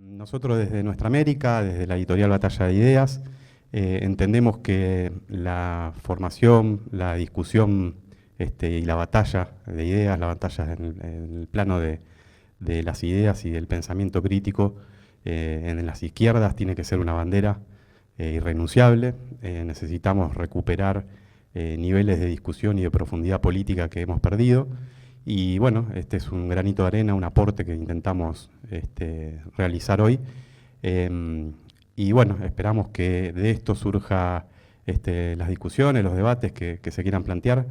Nosotros desde Nuestra América, desde la editorial Batalla de Ideas, entendemos que la formación, la discusión y la batalla de ideas, la batalla en el plano de las ideas y del pensamiento crítico en las izquierdas tiene que ser una bandera irrenunciable. Necesitamos recuperar niveles de discusión y de profundidad política que hemos perdido. Y bueno, este es un granito de arena, un aporte que intentamos realizar hoy. Y bueno, esperamos que de esto surja las discusiones, los debates que se quieran plantear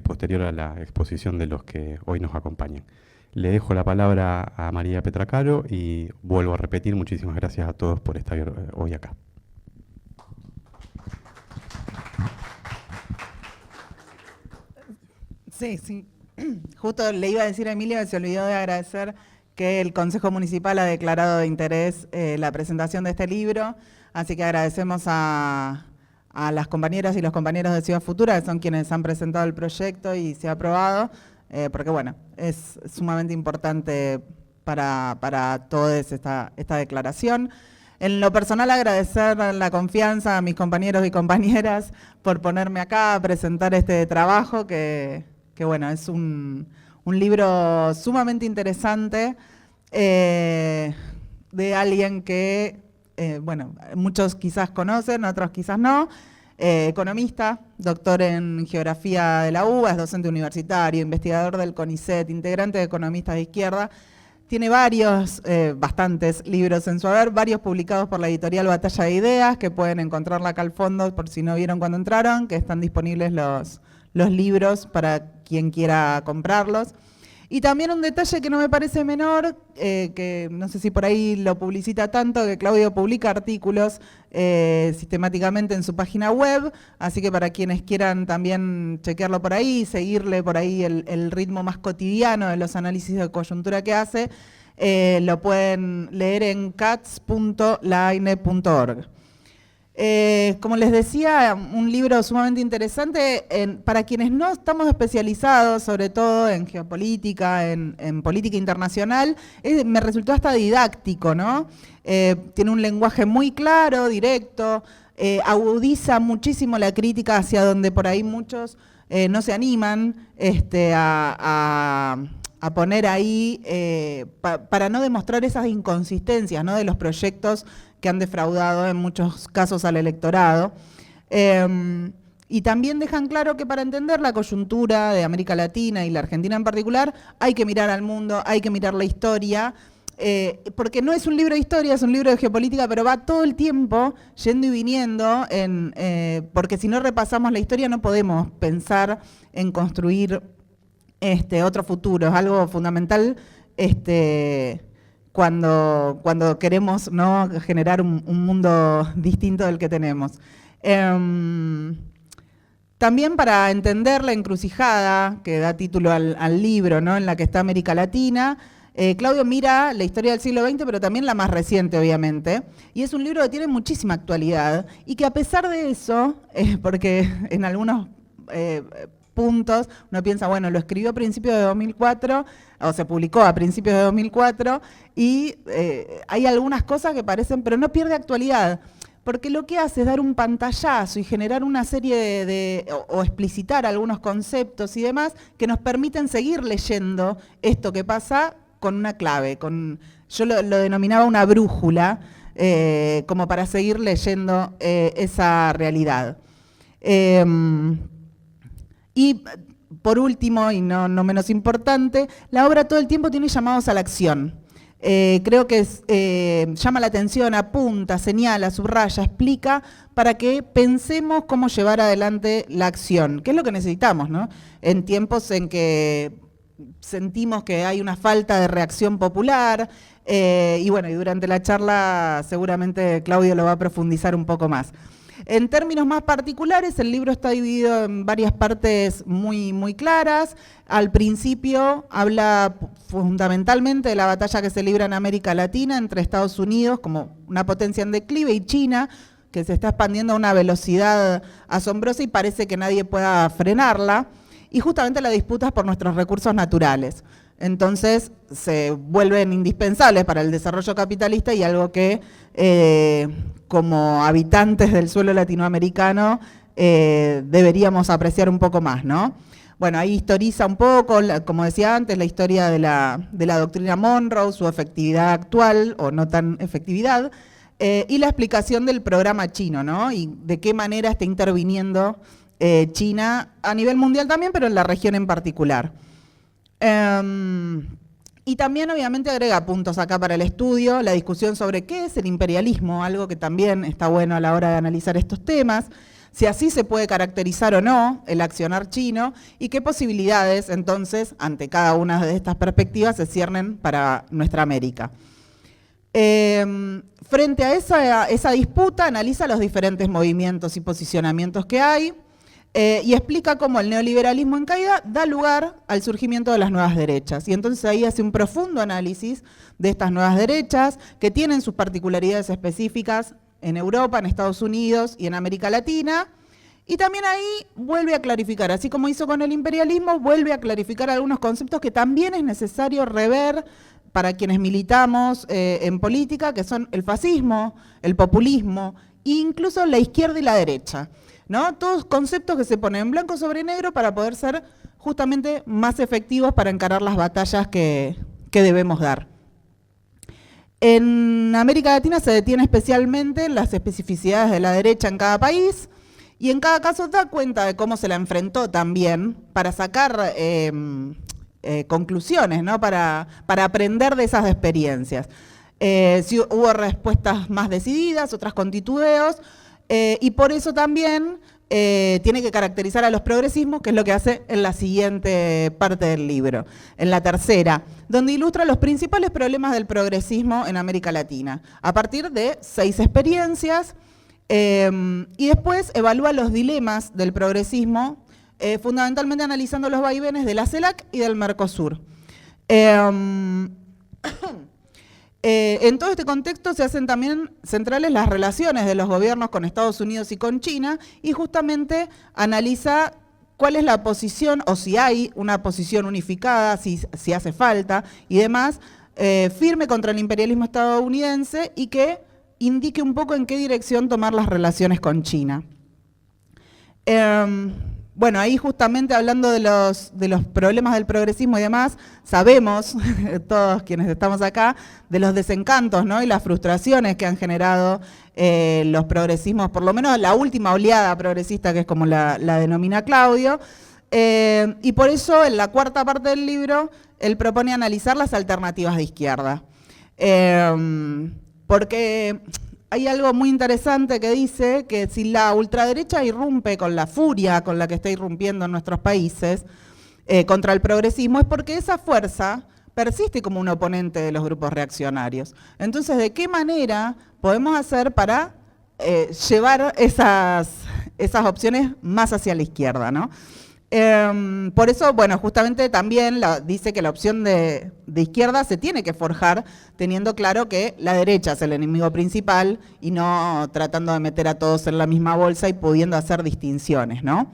posterior a la exposición de los que hoy nos acompañan. Le dejo la palabra a María Petracaro y vuelvo a repetir, muchísimas gracias a todos por estar hoy acá. Sí. Justo le iba a decir a Emilia que se olvidó de agradecer que el Consejo Municipal ha declarado de interés la presentación de este libro, así que agradecemos a las compañeras y los compañeros de Ciudad Futura, que son quienes han presentado el proyecto y se ha aprobado, porque bueno, es sumamente importante para todos esta declaración. En lo personal, agradecer la confianza a mis compañeros y compañeras por ponerme acá a presentar este trabajo, que bueno, es un libro sumamente interesante de alguien que, bueno, muchos quizás conocen, otros quizás no, economista, doctor en geografía de la UBA, es docente universitario, investigador del CONICET, integrante de Economistas de Izquierda. Tiene bastantes libros en su haber, varios publicados por la editorial Batalla de Ideas, que pueden encontrarla acá al fondo por si no vieron cuando entraron, que están disponibles los libros para quien quiera comprarlos. Y también un detalle que no me parece menor, que no sé si por ahí lo publicita tanto, que Claudio publica artículos sistemáticamente en su página web, así que para quienes quieran también chequearlo por ahí, seguirle por ahí el ritmo más cotidiano de los análisis de coyuntura que hace, lo pueden leer en cats.laine.org. Como les decía, un libro sumamente interesante para quienes no estamos especializados, sobre todo en geopolítica, en política internacional, me resultó hasta didáctico, ¿no? Tiene un lenguaje muy claro, directo, agudiza muchísimo la crítica hacia donde por ahí muchos no se animan a poner ahí, para no demostrar esas inconsistencias, ¿no?, de los proyectos que han defraudado en muchos casos al electorado. Y también dejan claro que para entender la coyuntura de América Latina y la Argentina en particular, hay que mirar al mundo, hay que mirar la historia, porque no es un libro de historia, es un libro de geopolítica, pero va todo el tiempo yendo y viniendo, porque si no repasamos la historia no podemos pensar en construir otro futuro. Es algo fundamental cuando queremos, ¿no?, generar un mundo distinto del que tenemos. También para entender la encrucijada que da título al libro, ¿no?, en la que está América Latina, Claudio mira la historia del siglo XX, pero también la más reciente, obviamente, y es un libro que tiene muchísima actualidad y que a pesar de eso, porque en algunos puntos uno piensa, bueno, lo escribió a principios de 2004, o se publicó a principios de 2004, y hay algunas cosas que parecen, pero no pierde actualidad, porque lo que hace es dar un pantallazo y generar una serie o explicitar algunos conceptos y demás que nos permiten seguir leyendo esto que pasa con una clave, yo lo denominaba una brújula, como para seguir leyendo esa realidad. Y por último, y no menos importante, la obra todo el tiempo tiene llamados a la acción. Creo que llama la atención, apunta, señala, subraya, explica para que pensemos cómo llevar adelante la acción, que es lo que necesitamos, ¿no?, en tiempos en que sentimos que hay una falta de reacción popular, y bueno, y durante la charla seguramente Claudio lo va a profundizar un poco más. En términos más particulares, el libro está dividido en varias partes muy claras. Al principio habla fundamentalmente de la batalla que se libra en América Latina entre Estados Unidos, como una potencia en declive, y China, que se está expandiendo a una velocidad asombrosa y parece que nadie pueda frenarla, y justamente la disputa por nuestros recursos naturales. entonces se vuelven indispensables para el desarrollo capitalista y algo que como habitantes del suelo latinoamericano deberíamos apreciar un poco más, ¿no? Bueno, ahí historiza un poco, como decía antes, la historia de la doctrina Monroe, su efectividad actual o no tan efectividad, y la explicación del programa chino, ¿no? Y de qué manera está interviniendo China a nivel mundial también, pero en la región en particular. Y también obviamente agrega puntos acá para el estudio, la discusión sobre qué es el imperialismo, algo que también está bueno a la hora de analizar estos temas, si así se puede caracterizar o no el accionar chino y qué posibilidades entonces ante cada una de estas perspectivas se ciernen para nuestra América. Frente a esa disputa analiza los diferentes movimientos y posicionamientos que hay, y explica cómo el neoliberalismo en caída da lugar al surgimiento de las nuevas derechas. Y entonces ahí hace un profundo análisis de estas nuevas derechas que tienen sus particularidades específicas en Europa, en Estados Unidos y en América Latina. Y también ahí vuelve a clarificar, así como hizo con el imperialismo, vuelve a clarificar algunos conceptos que también es necesario rever para quienes militamos en política, que son el fascismo, el populismo e incluso la izquierda y la derecha, ¿no? Todos conceptos que se ponen en blanco sobre negro para poder ser justamente más efectivos para encarar las batallas que debemos dar. En América Latina se detiene especialmente en las especificidades de la derecha en cada país y en cada caso da cuenta de cómo se la enfrentó también para sacar conclusiones, ¿no? Para aprender de esas experiencias. Si hubo respuestas más decididas, otras con titubeos, y por eso también tiene que caracterizar a los progresismos, que es lo que hace en la siguiente parte del libro, en la tercera, donde ilustra los principales problemas del progresismo en América Latina, a partir de 6 experiencias, y después evalúa los dilemas del progresismo, fundamentalmente analizando los vaivenes de la CELAC y del Mercosur. En todo este contexto se hacen también centrales las relaciones de los gobiernos con Estados Unidos y con China, y justamente analiza cuál es la posición, o si hay una posición unificada, si hace falta y demás, firme contra el imperialismo estadounidense y que indique un poco en qué dirección tomar las relaciones con China. Bueno, ahí justamente hablando de los problemas del progresismo y demás, sabemos, todos quienes estamos acá, de los desencantos, ¿no? Y las frustraciones que han generado los progresismos, por lo menos la última oleada progresista, que es como la denomina Claudio, y por eso en la cuarta parte del libro él propone analizar las alternativas de izquierda. Porque hay algo muy interesante que dice que si la ultraderecha irrumpe con la furia con la que está irrumpiendo en nuestros países contra el progresismo, es porque esa fuerza persiste como un oponente de los grupos reaccionarios. Entonces, ¿de qué manera podemos hacer para llevar esas opciones más hacia la izquierda, ¿no? Por eso, bueno, justamente también dice que la opción de izquierda se tiene que forjar teniendo claro que la derecha es el enemigo principal y no tratando de meter a todos en la misma bolsa y pudiendo hacer distinciones, ¿no?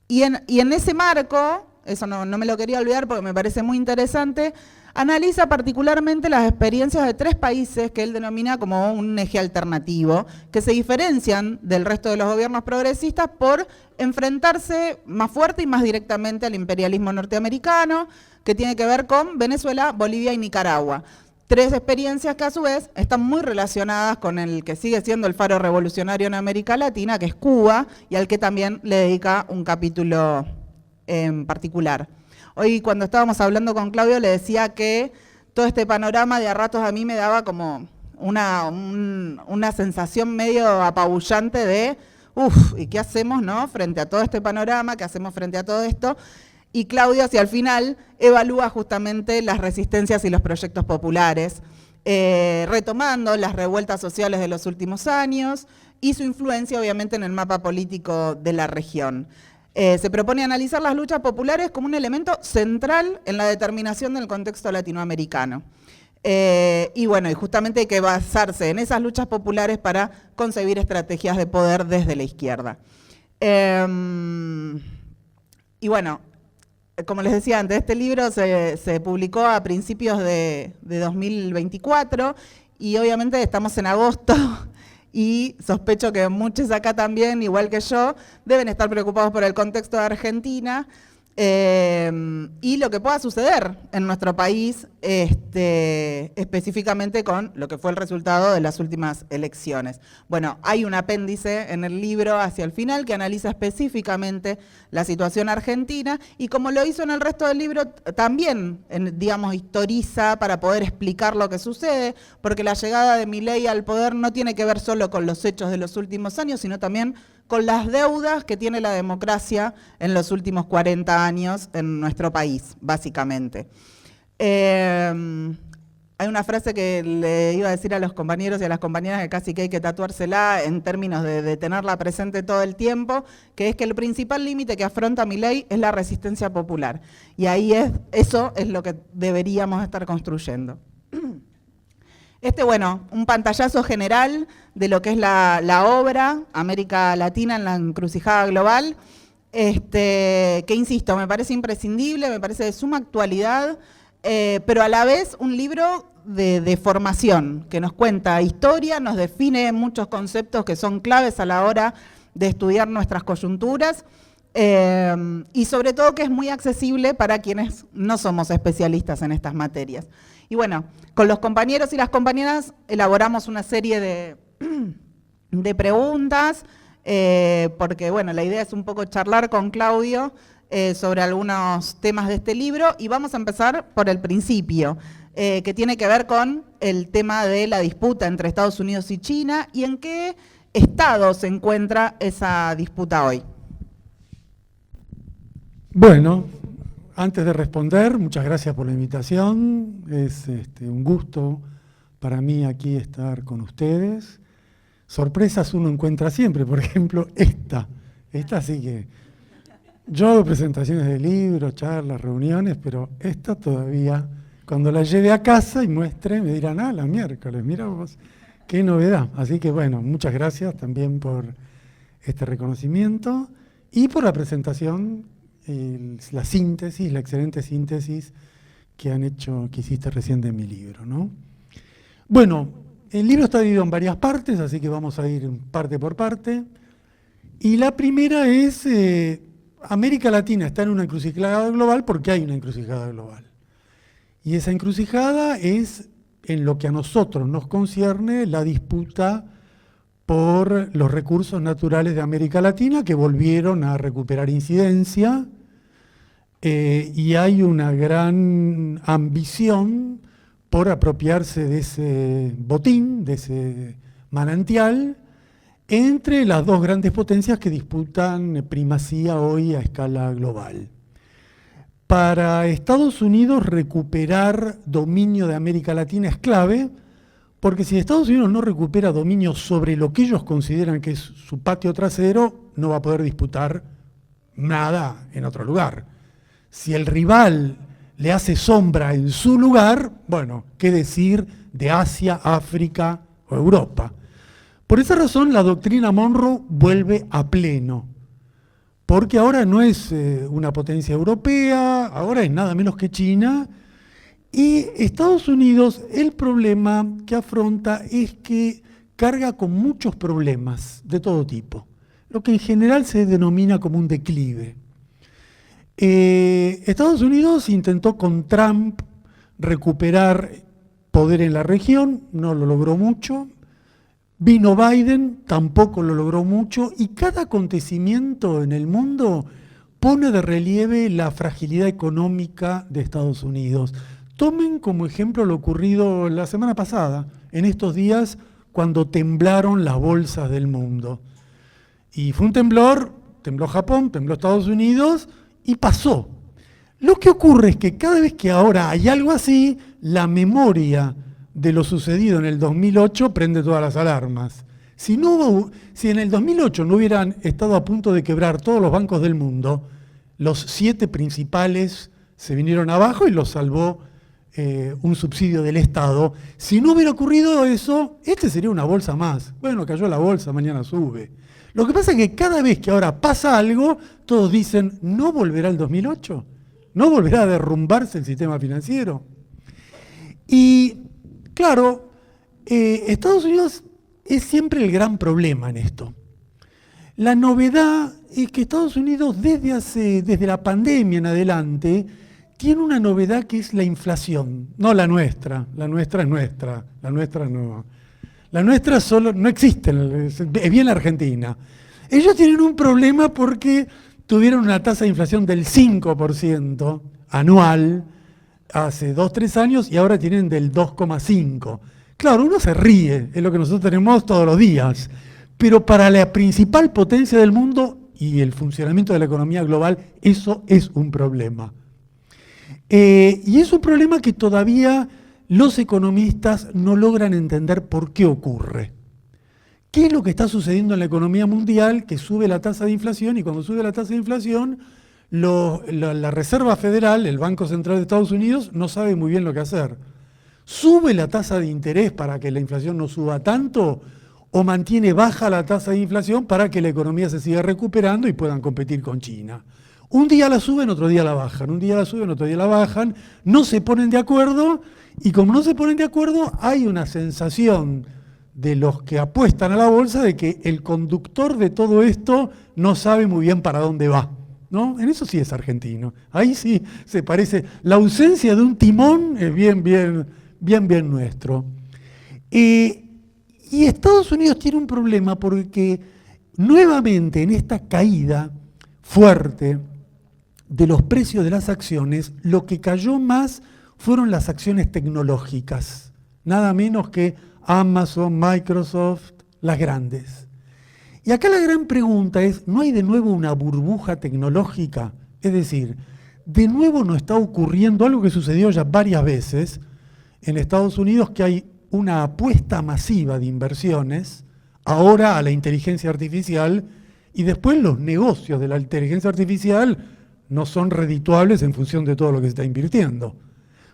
Y en ese marco, eso no me lo quería olvidar porque me parece muy interesante, analiza particularmente las experiencias de 3 países que él denomina como un eje alternativo, que se diferencian del resto de los gobiernos progresistas por enfrentarse más fuerte y más directamente al imperialismo norteamericano, que tiene que ver con Venezuela, Bolivia y Nicaragua. 3 experiencias que a su vez están muy relacionadas con el que sigue siendo el faro revolucionario en América Latina, que es Cuba, y al que también le dedica un capítulo en particular. Hoy cuando estábamos hablando con Claudio le decía que todo este panorama de a ratos a mí me daba como una sensación medio apabullante de, ¿y qué hacemos, no? Frente a todo este panorama, ¿qué hacemos frente a todo esto? Y Claudio hacia el final evalúa justamente las resistencias y los proyectos populares, retomando las revueltas sociales de los últimos años y su influencia obviamente en el mapa político de la región. Se propone analizar las luchas populares como un elemento central en la determinación del contexto latinoamericano. Y bueno, y justamente hay que basarse en esas luchas populares para concebir estrategias de poder desde la izquierda. Y bueno, como les decía antes, este libro se publicó a principios de 2024 y obviamente estamos en agosto y sospecho que muchos acá también, igual que yo, deben estar preocupados por el contexto de Argentina y lo que pueda suceder en nuestro país, específicamente con lo que fue el resultado de las últimas elecciones. Bueno, hay un apéndice en el libro hacia el final que analiza específicamente la situación argentina y como lo hizo en el resto del libro, también, digamos, historiza para poder explicar lo que sucede, porque la llegada de Milei al poder no tiene que ver solo con los hechos de los últimos años, sino también con las deudas que tiene la democracia en los últimos 40 años en nuestro país, básicamente. Hay una frase que le iba a decir a los compañeros y a las compañeras que casi que hay que tatuársela en términos de tenerla presente todo el tiempo, que es que el principal límite que afronta Milei es la resistencia popular. Y ahí eso es lo que deberíamos estar construyendo. Bueno, un pantallazo general de lo que es la obra América Latina en la encrucijada global, que insisto, me parece imprescindible, me parece de suma actualidad, pero a la vez un libro de formación, que nos cuenta historia, nos define muchos conceptos que son claves a la hora de estudiar nuestras coyunturas, y sobre todo que es muy accesible para quienes no somos especialistas en estas materias. Y bueno, con los compañeros y las compañeras elaboramos una serie de preguntas, porque bueno, la idea es un poco charlar con Claudio sobre algunos temas de este libro y vamos a empezar por el principio, que tiene que ver con el tema de la disputa entre Estados Unidos y China y en qué estado se encuentra esa disputa hoy. Bueno, antes de responder, muchas gracias por la invitación. Es un gusto para mí aquí estar con ustedes. Sorpresas uno encuentra siempre, por ejemplo, esta sí que... Yo hago presentaciones de libros, charlas, reuniones, pero esta todavía, cuando la lleve a casa y muestre, me dirán, la miércoles, mira vos, qué novedad. Así que bueno, muchas gracias también por este reconocimiento y por la presentación, la síntesis, la excelente síntesis que hiciste recién de mi libro, ¿no? Bueno, el libro está dividido en varias partes, así que vamos a ir parte por parte. Y la primera es, América Latina está en una encrucijada global porque hay una encrucijada global. Y esa encrucijada es, en lo que a nosotros nos concierne, la disputa por los recursos naturales de América Latina que volvieron a recuperar incidencia, y hay una gran ambición por apropiarse de ese botín, de ese manantial, entre las dos grandes potencias que disputan primacía hoy a escala global. Para Estados Unidos recuperar dominio de América Latina es clave, porque si Estados Unidos no recupera dominio sobre lo que ellos consideran que es su patio trasero, no va a poder disputar nada en otro lugar. Si el rival le hace sombra en su lugar, bueno, ¿qué decir de Asia, África o Europa? Por esa razón la doctrina Monroe vuelve a pleno, porque ahora no es una potencia europea, ahora es nada menos que China, y Estados Unidos, el problema que afronta es que carga con muchos problemas de todo tipo, lo que en general se denomina como un declive. Estados Unidos intentó con Trump recuperar poder en la región, no lo logró mucho. Vino Biden, tampoco lo logró mucho, y cada acontecimiento en el mundo pone de relieve la fragilidad económica de Estados Unidos. Tomen como ejemplo lo ocurrido la semana pasada, en estos días, cuando temblaron las bolsas del mundo. Y fue un temblor, tembló Japón, tembló Estados Unidos, y pasó. Lo que ocurre es que cada vez que ahora hay algo así, la memoria de lo sucedido en el 2008 prende todas las alarmas. Si en el 2008 no hubieran estado a punto de quebrar todos los bancos del mundo, los 7 principales se vinieron abajo y los salvó un subsidio del Estado. Si no hubiera ocurrido eso, sería una bolsa más. Bueno, cayó la bolsa, mañana sube. Lo que pasa es que cada vez que ahora pasa algo, todos dicen, ¿no volverá el 2008? ¿No volverá a derrumbarse el sistema financiero? Y claro, Estados Unidos es siempre el gran problema en esto. La novedad es que Estados Unidos desde la pandemia en adelante tiene una novedad que es la inflación, no la nuestra es nuestra, la nuestra no. La nuestra solo no existe, es bien la Argentina. Ellos tienen un problema porque tuvieron una tasa de inflación del 5% anual hace 2-3 años y ahora tienen del 2,5%. Claro, uno se ríe, es lo que nosotros tenemos todos los días, pero para la principal potencia del mundo y el funcionamiento de la economía global, eso es un problema. Y es un problema que todavía los economistas no logran entender por qué ocurre. ¿Qué es lo que está sucediendo en la economía mundial? Que sube la tasa de inflación y cuando sube la tasa de inflación, la Reserva Federal, el Banco Central de Estados Unidos, no sabe muy bien lo que hacer. ¿Sube la tasa de interés para que la inflación no suba tanto o mantiene baja la tasa de inflación para que la economía se siga recuperando y puedan competir con China? Un día la suben, otro día la bajan, un día la suben, otro día la bajan, no se ponen de acuerdo y como no se ponen de acuerdo hay una sensación de los que apuestan a la bolsa de que el conductor de todo esto no sabe muy bien para dónde va, ¿no? En eso sí es argentino, ahí sí se parece, la ausencia de un timón es bien nuestro. Y Estados Unidos tiene un problema porque nuevamente en esta caída fuerte de los precios de las acciones, lo que cayó más fueron las acciones tecnológicas, nada menos que Amazon, Microsoft, las grandes. Y acá la gran pregunta es, ¿no hay de nuevo una burbuja tecnológica? Es decir, de nuevo nos está ocurriendo algo que sucedió ya varias veces en Estados Unidos, que hay una apuesta masiva de inversiones, ahora a la inteligencia artificial, y después los negocios de la inteligencia artificial no son redituables en función de todo lo que se está invirtiendo.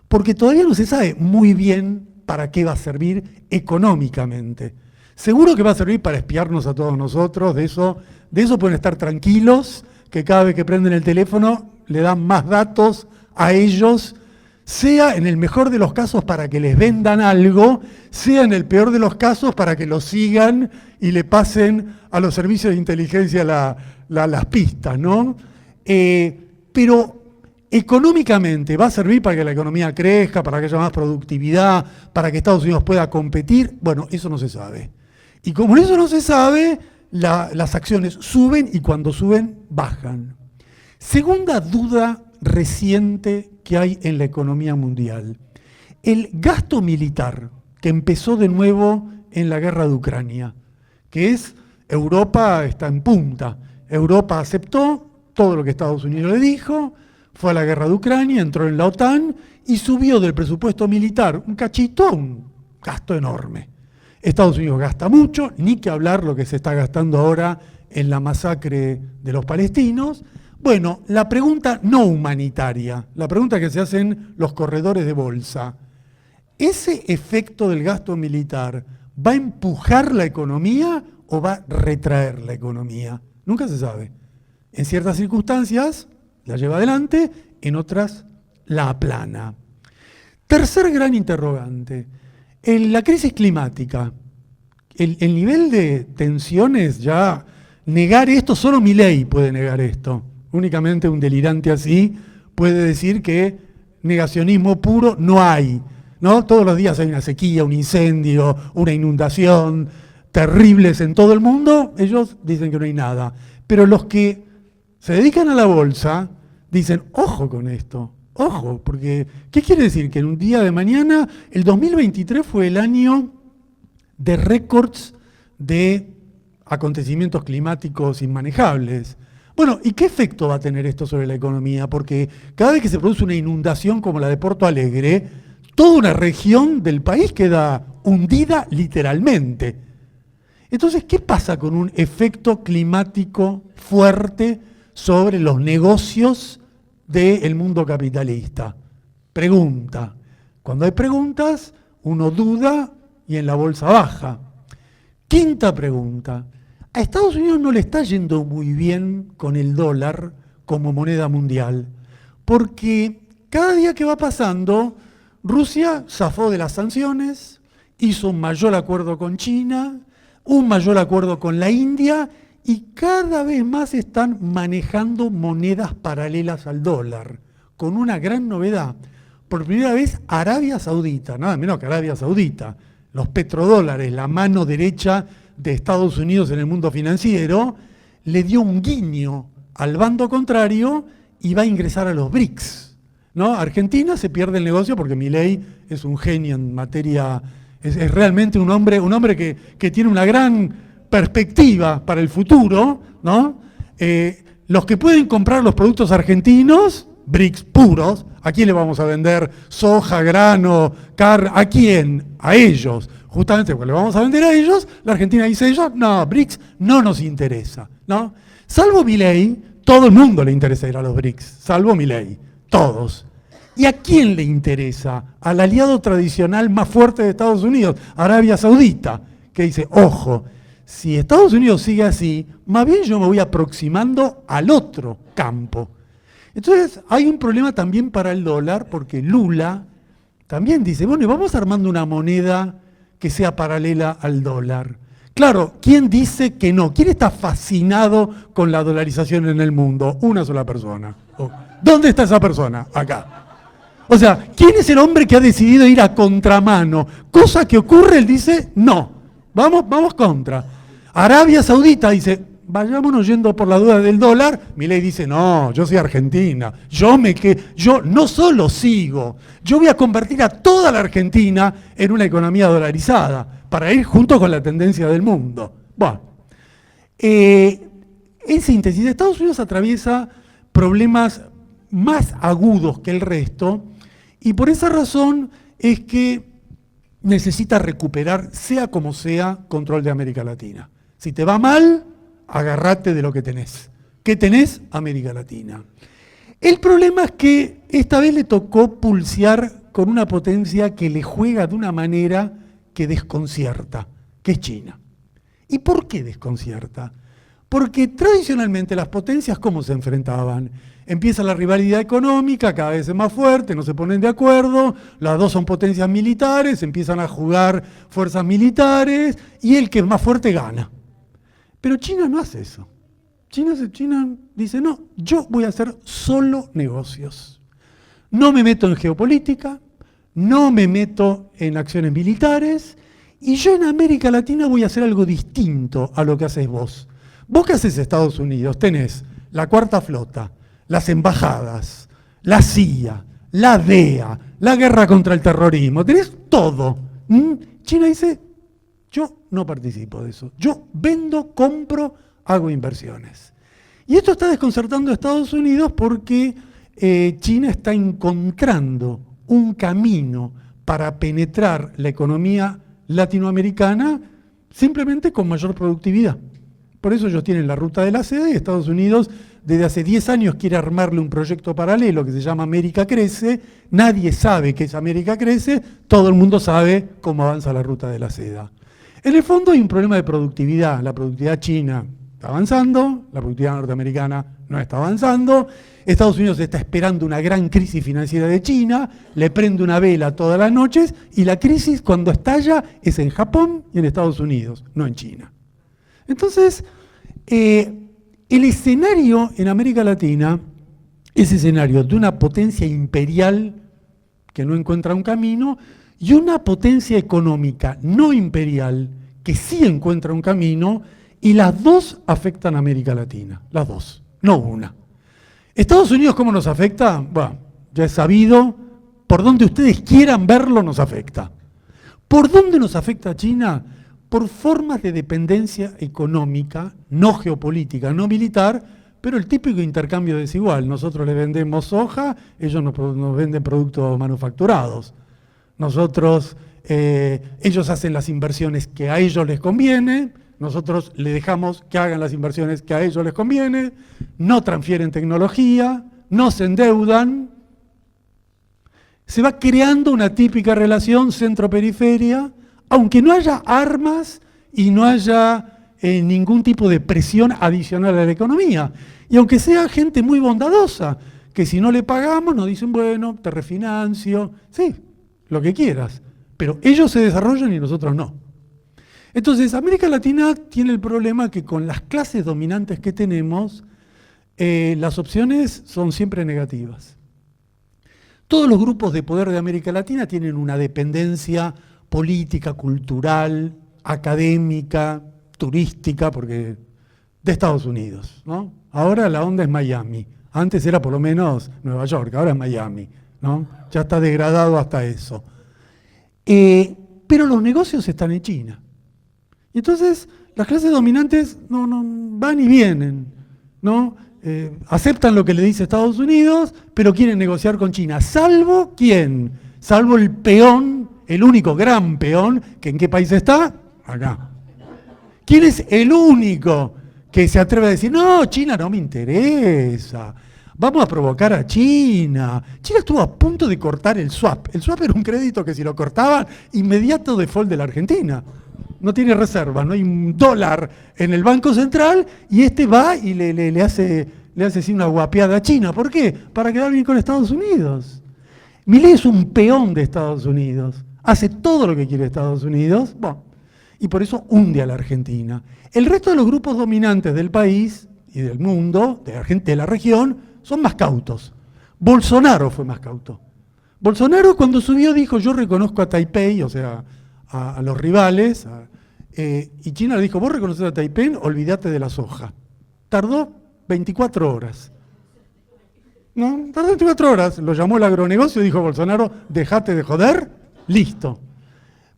Porque todavía no se sabe muy bien para qué va a servir económicamente. Seguro que va a servir para espiarnos a todos nosotros, de eso pueden estar tranquilos, que cada vez que prenden el teléfono le dan más datos a ellos, sea en el mejor de los casos para que les vendan algo, sea en el peor de los casos para que los sigan y le pasen a los servicios de inteligencia las pistas, ¿no? Pero económicamente va a servir para que la economía crezca, para que haya más productividad, para que Estados Unidos pueda competir. Bueno, eso no se sabe. Y como eso no se sabe, las acciones suben y cuando suben, bajan. Segunda duda reciente que hay en la economía mundial. El gasto militar, que empezó de nuevo en la guerra de Ucrania, que es, Europa está en punta. Europa aceptó todo lo que Estados Unidos le dijo, fue a la guerra de Ucrania, entró en la OTAN y subió del presupuesto militar un cachito, un gasto enorme. Estados Unidos gasta mucho, ni que hablar lo que se está gastando ahora en la masacre de los palestinos. Bueno, la pregunta no humanitaria, la pregunta que se hacen los corredores de bolsa, ¿ese efecto del gasto militar va a empujar la economía o va a retraer la economía? Nunca se sabe. En ciertas circunstancias la lleva adelante, en otras la aplana. Tercer gran interrogante, en la crisis climática, el nivel de tensiones, ya negar esto, solo Milei puede negar esto. Únicamente un delirante así puede decir que negacionismo puro no hay, ¿no? Todos los días hay una sequía, un incendio, una inundación terribles en todo el mundo, ellos dicen que no hay nada. Pero los que se dedican a la bolsa dicen, ojo con esto, ojo, porque ¿qué quiere decir? Que en un día de mañana, el 2023 fue el año de récords de acontecimientos climáticos inmanejables. Bueno, ¿y qué efecto va a tener esto sobre la economía? Porque cada vez que se produce una inundación como la de Porto Alegre, toda una región del país queda hundida literalmente. Entonces, ¿qué pasa con un efecto climático fuerte sobre los negocios del mundo capitalista? Pregunta. Cuando hay preguntas, uno duda y en la bolsa baja. Quinta pregunta. A Estados Unidos no le está yendo muy bien con el dólar como moneda mundial, porque cada día que va pasando, Rusia zafó de las sanciones, hizo un mayor acuerdo con China, un mayor acuerdo con la India, y cada vez más están manejando monedas paralelas al dólar, con una gran novedad. Por primera vez, Arabia Saudita, nada menos que Arabia Saudita, los petrodólares, la mano derecha de Estados Unidos en el mundo financiero, le dio un guiño al bando contrario y va a ingresar a los BRICS, ¿no? Argentina se pierde el negocio porque Milei es un genio en materia, es realmente un hombre que tiene una gran perspectiva para el futuro, ¿no? Los que pueden comprar los productos argentinos, BRICS puros, ¿a quién le vamos a vender soja, grano, carne? ¿A quién? A ellos. Justamente porque le vamos a vender a ellos, la Argentina dice ellos, no, BRICS no nos interesa, ¿no? Salvo Milei, todo el mundo le interesa ir a los BRICS, salvo Milei, todos. ¿Y a quién le interesa? Al aliado tradicional más fuerte de Estados Unidos, Arabia Saudita, que dice, ojo, si Estados Unidos sigue así, más bien yo me voy aproximando al otro campo. Entonces hay un problema también para el dólar, porque Lula también dice, bueno, y vamos armando una moneda que sea paralela al dólar. Claro, ¿quién dice que no? ¿Quién está fascinado con la dolarización en el mundo? Una sola persona. ¿Dónde está esa persona? Acá. O sea, ¿quién es el hombre que ha decidido ir a contramano? Cosa que ocurre, él dice, no, vamos contra. Arabia Saudita dice, vayámonos yendo por la duda del dólar. Milei dice, no, yo soy Argentina, yo no solo sigo, yo voy a convertir a toda la Argentina en una economía dolarizada, para ir junto con la tendencia del mundo. Bueno, en síntesis, Estados Unidos atraviesa problemas más agudos que el resto, y por esa razón es que necesita recuperar, sea como sea, control de América Latina. Si te va mal, agárrate de lo que tenés. ¿Qué tenés? América Latina. El problema es que esta vez le tocó pulsear con una potencia que le juega de una manera que desconcierta, que es China. ¿Y por qué desconcierta? Porque tradicionalmente las potencias, ¿cómo se enfrentaban? Empieza la rivalidad económica, cada vez es más fuerte, no se ponen de acuerdo, las dos son potencias militares, empiezan a jugar fuerzas militares y el que es más fuerte gana. Pero China no hace eso. China dice, no, yo voy a hacer solo negocios. No me meto en geopolítica, no me meto en acciones militares, y yo en América Latina voy a hacer algo distinto a lo que haces vos. Vos que haces Estados Unidos, tenés la Cuarta Flota, las embajadas, la CIA, la DEA, la guerra contra el terrorismo, tenés todo. China dice, yo no participo de eso. Yo vendo, compro, hago inversiones. Y esto está desconcertando a Estados Unidos porque China está encontrando un camino para penetrar la economía latinoamericana simplemente con mayor productividad. Por eso ellos tienen la ruta de la seda y Estados Unidos desde hace 10 años quiere armarle un proyecto paralelo que se llama América Crece. Nadie sabe qué es América Crece, todo el mundo sabe cómo avanza la ruta de la seda. En el fondo hay un problema de productividad. La productividad china está avanzando, la productividad norteamericana no está avanzando. Estados Unidos está esperando una gran crisis financiera de China, le prende una vela todas las noches y la crisis cuando estalla es en Japón y en Estados Unidos, no en China. Entonces, el escenario en América Latina es escenario de una potencia imperial que no encuentra un camino y una potencia económica no imperial que sí encuentra un camino, y las dos afectan a América Latina, las dos, no una. ¿Estados Unidos cómo nos afecta? Bueno, ya es sabido, por donde ustedes quieran verlo nos afecta. ¿Por dónde nos afecta a China? Por formas de dependencia económica, no geopolítica, no militar, pero el típico intercambio desigual. Nosotros les vendemos soja, ellos nos venden productos manufacturados. Nosotros, ellos hacen las inversiones que a ellos les conviene, nosotros les dejamos que hagan las inversiones que a ellos les conviene, no transfieren tecnología, no se endeudan. Se va creando una típica relación centro-periferia, aunque no haya armas y no haya ningún tipo de presión adicional a la economía. Y aunque sea gente muy bondadosa, que si no le pagamos nos dicen, bueno, te refinancio, sí, lo que quieras, pero ellos se desarrollan y nosotros no. Entonces, América Latina tiene el problema que con las clases dominantes que tenemos, las opciones son siempre negativas. Todos los grupos de poder de América Latina tienen una dependencia política, cultural, académica, turística, porque de Estados Unidos, ¿no? Ahora la onda es Miami. Antes era por lo menos Nueva York, ahora es Miami, ¿no? Ya está degradado hasta eso. Pero los negocios están en China. Y entonces las clases dominantes no van y vienen, ¿no? Aceptan lo que le dice Estados Unidos, pero quieren negociar con China. ¿Salvo quién? Salvo el peón, el único gran peón, que ¿en qué país está? Acá. ¿Quién es el único que se atreve a decir, no, China no me interesa, vamos a provocar a China? China estuvo a punto de cortar el swap. El swap era un crédito que si lo cortaban, inmediato default de la Argentina. No tiene reserva, no hay un dólar en el Banco Central y este va y le hace así una guapeada a China. ¿Por qué? Para quedar bien con Estados Unidos. Milei es un peón de Estados Unidos, hace todo lo que quiere Estados Unidos, bueno, y por eso hunde a la Argentina. El resto de los grupos dominantes del país y del mundo, de la región, son más cautos. Bolsonaro fue más cauto. Bolsonaro cuando subió dijo, yo reconozco a Taipei, o sea, a los rivales, y China le dijo, vos reconoces a Taipei, olvídate de la soja. Tardó 24 horas. No, tardó 24 horas. Lo llamó el agronegocio y dijo, Bolsonaro, dejate de joder, listo.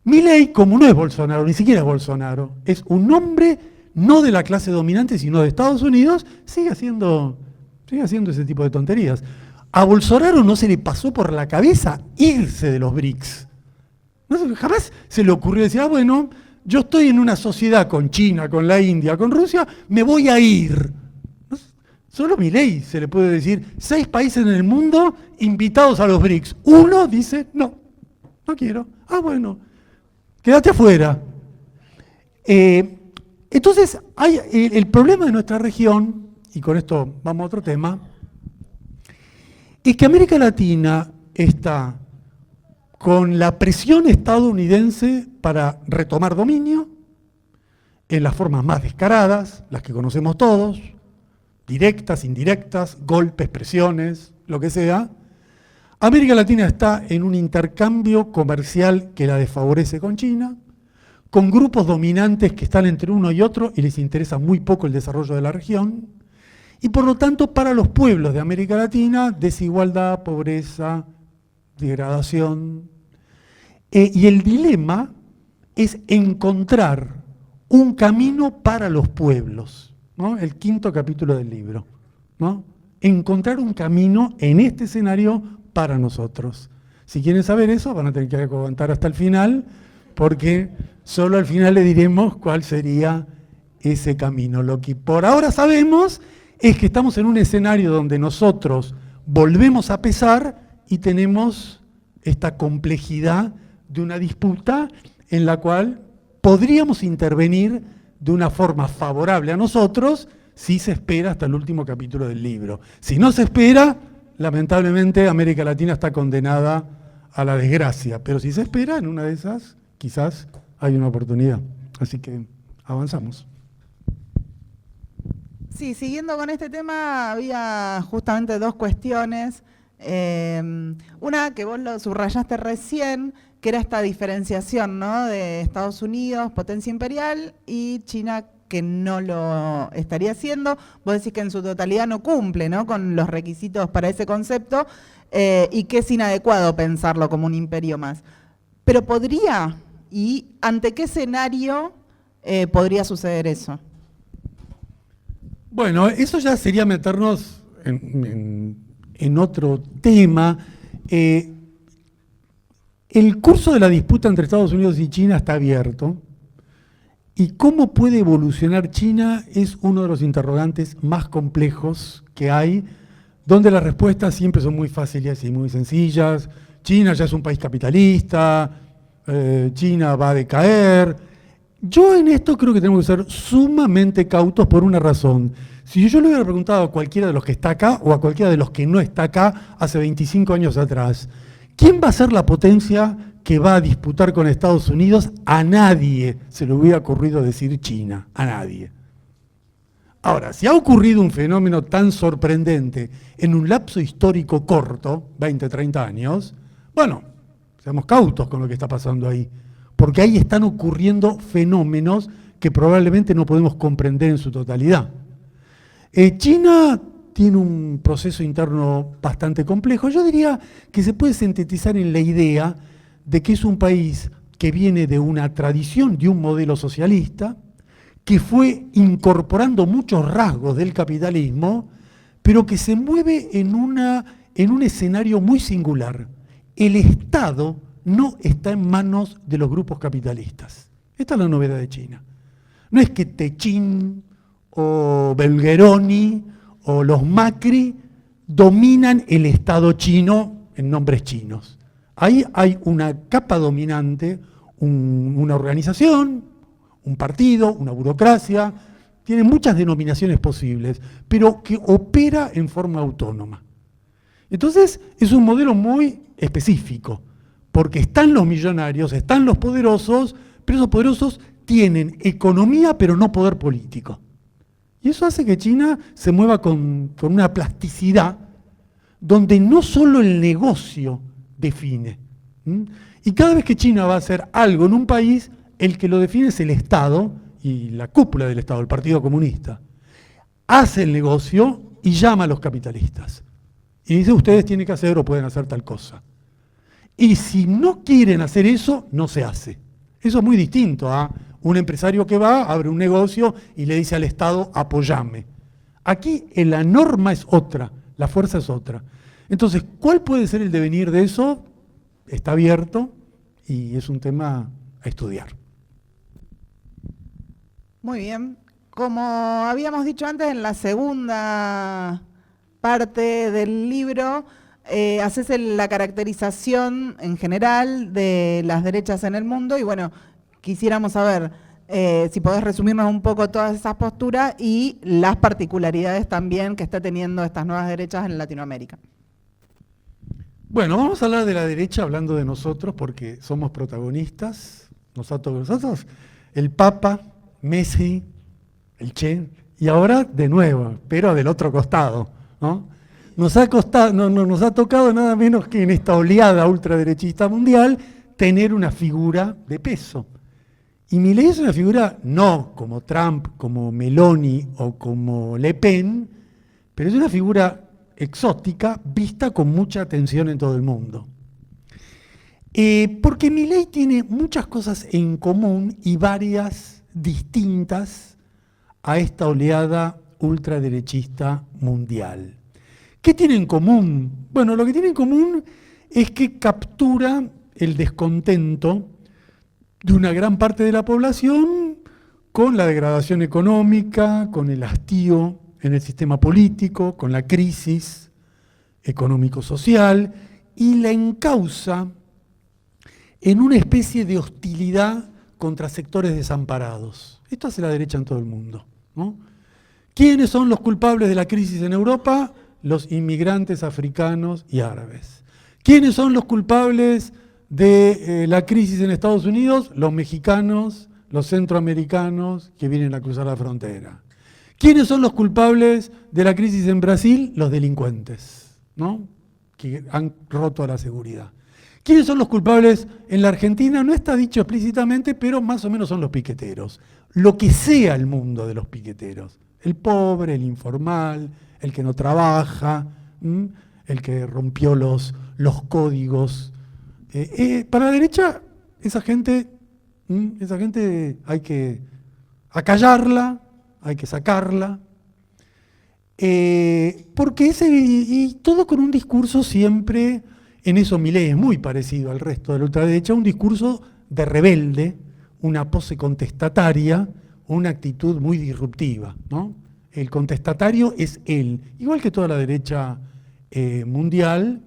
Milei, como no es Bolsonaro, ni siquiera es Bolsonaro, es un hombre no de la clase dominante, sino de Estados Unidos, sigue haciendo ese tipo de tonterías. A Bolsonaro no se le pasó por la cabeza irse de los BRICS. Jamás se le ocurrió decir, bueno, yo estoy en una sociedad con China, con la India, con Rusia, me voy a ir. Solo Milei se le puede decir, 6 países en el mundo invitados a los BRICS. Uno dice, no quiero. Bueno, quédate afuera. Entonces, el problema de nuestra región, y con esto vamos a otro tema, es que América Latina está con la presión estadounidense para retomar dominio en las formas más descaradas, las que conocemos todos, directas, indirectas, golpes, presiones, lo que sea. América Latina está en un intercambio comercial que la desfavorece con China, con grupos dominantes que están entre uno y otro y les interesa muy poco el desarrollo de la región, y por lo tanto para los pueblos de América Latina, desigualdad, pobreza, degradación. Y el dilema es encontrar un camino para los pueblos, ¿no? El 5º capítulo del libro, ¿no? Encontrar un camino en este escenario para nosotros. Si quieren saber eso, van a tener que aguantar hasta el final, porque solo al final le diremos cuál sería ese camino. Lo que por ahora sabemos es que estamos en un escenario donde nosotros volvemos a pesar y tenemos esta complejidad de una disputa en la cual podríamos intervenir de una forma favorable a nosotros si se espera hasta el último capítulo del libro. Si no se espera, lamentablemente América Latina está condenada a la desgracia, pero si se espera, en una de esas quizás hay una oportunidad. Así que avanzamos. Sí, siguiendo con este tema, había justamente 2 cuestiones. Una que vos lo subrayaste recién, que era esta diferenciación, ¿no?, de Estados Unidos, potencia imperial, y China, que no lo estaría haciendo. Vos decís que en su totalidad no cumple, ¿no?, con los requisitos para ese concepto, y que es inadecuado pensarlo como un imperio más. Pero podría, ¿y ante qué escenario podría suceder eso? Bueno, eso ya sería meternos en otro tema. El curso de la disputa entre Estados Unidos y China está abierto, y cómo puede evolucionar China es uno de los interrogantes más complejos que hay, donde las respuestas siempre son muy fáciles y muy sencillas. China ya es un país capitalista, China va a decaer. Yo en esto creo que tenemos que ser sumamente cautos por una razón. Si yo le hubiera preguntado a cualquiera de los que está acá o a cualquiera de los que no está acá hace 25 años atrás, ¿quién va a ser la potencia que va a disputar con Estados Unidos? A nadie se le hubiera ocurrido decir China, a nadie. Ahora, si ha ocurrido un fenómeno tan sorprendente en un lapso histórico corto, 20, 30 años, bueno, seamos cautos con lo que está pasando ahí, porque ahí están ocurriendo fenómenos que probablemente no podemos comprender en su totalidad. China tiene un proceso interno bastante complejo. Yo diría que se puede sintetizar en la idea de que es un país que viene de una tradición, de un modelo socialista, que fue incorporando muchos rasgos del capitalismo, pero que se mueve en un escenario muy singular. El Estado no está en manos de los grupos capitalistas. Esta es la novedad de China. No es que Techin o Belgeroni o los Macri dominan el Estado chino en nombres chinos. Ahí hay una capa dominante, una organización, un partido, una burocracia, tiene muchas denominaciones posibles, pero que opera en forma autónoma. Entonces es un modelo muy específico, porque están los millonarios, están los poderosos, pero esos poderosos tienen economía pero no poder político. Y eso hace que China se mueva con una plasticidad donde no solo el negocio define. Y cada vez que China va a hacer algo en un país, el que lo define es el Estado y la cúpula del Estado, el Partido Comunista. Hace el negocio y llama a los capitalistas. Y dice, ustedes tienen que hacer o pueden hacer tal cosa. Y si no quieren hacer eso, no se hace. Eso es muy distinto a un empresario que va, abre un negocio y le dice al Estado, apóyame. Aquí la norma es otra, la fuerza es otra. Entonces, ¿cuál puede ser el devenir de eso? Está abierto y es un tema a estudiar. Muy bien. Como habíamos dicho antes, en la segunda parte del libro haces la caracterización en general de las derechas en el mundo y bueno, quisiéramos saber si podés resumirnos un poco todas esas posturas y las particularidades también que está teniendo estas nuevas derechas en Latinoamérica. Bueno, vamos a hablar de la derecha hablando de nosotros porque somos protagonistas, nosotros, el Papa, Messi, el Che, y ahora de nuevo, pero del otro costado, ¿no? Nos ha tocado nada menos que en esta oleada ultraderechista mundial tener una figura de peso. Y Milei es una figura no como Trump, como Meloni o como Le Pen, pero es una figura exótica vista con mucha atención en todo el mundo. Porque Milei tiene muchas cosas en común y varias distintas a esta oleada ultraderechista mundial. ¿Qué tiene en común? Bueno, lo que tiene en común es que captura el descontento de una gran parte de la población con la degradación económica, con el hastío en el sistema político, con la crisis económico-social, y la encausa en una especie de hostilidad contra sectores desamparados. Esto hace la derecha en todo el mundo, ¿no? ¿Quiénes son los culpables de la crisis en Europa? Los inmigrantes africanos y árabes. ¿Quiénes son los culpables de la crisis en Estados Unidos? Los mexicanos, los centroamericanos que vienen a cruzar la frontera. ¿Quiénes son los culpables de la crisis en Brasil? Los delincuentes, ¿no? Que han roto a la seguridad. ¿Quiénes son los culpables en la Argentina? No está dicho explícitamente, pero más o menos son los piqueteros. Lo que sea el mundo de los piqueteros. El pobre, el informal, el que no trabaja, el que rompió los códigos. Para la derecha, esa gente hay que acallarla, hay que sacarla, porque y todo con un discurso siempre, en eso Milei es muy parecido al resto de la ultraderecha, un discurso de rebelde, una pose contestataria, una actitud muy disruptiva, ¿no? El contestatario es él, igual que toda la derecha mundial,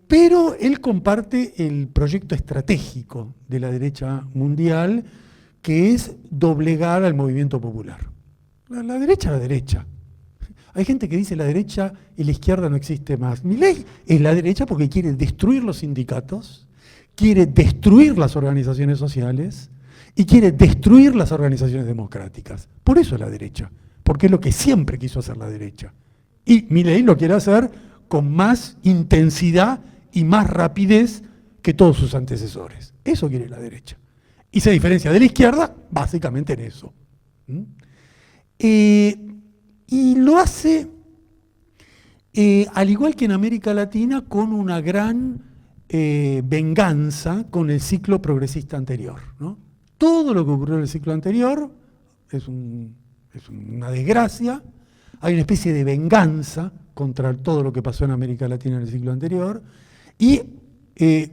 pero él comparte el proyecto estratégico de la derecha mundial, que es doblegar al movimiento popular. La derecha es la derecha. Hay gente que dice la derecha y la izquierda no existe más. Milei es la derecha porque quiere destruir los sindicatos, quiere destruir las organizaciones sociales y quiere destruir las organizaciones democráticas. Por eso es la derecha, porque es lo que siempre quiso hacer la derecha. Y Milei lo quiere hacer con más intensidad y más rapidez que todos sus antecesores. Eso quiere la derecha. Y se diferencia de la izquierda básicamente en eso. Y lo hace, al igual que en América Latina, con una gran venganza con el ciclo progresista anterior, ¿no? Todo lo que ocurrió en el ciclo anterior es una desgracia. Hay una especie de venganza contra todo lo que pasó en América Latina en el ciclo anterior y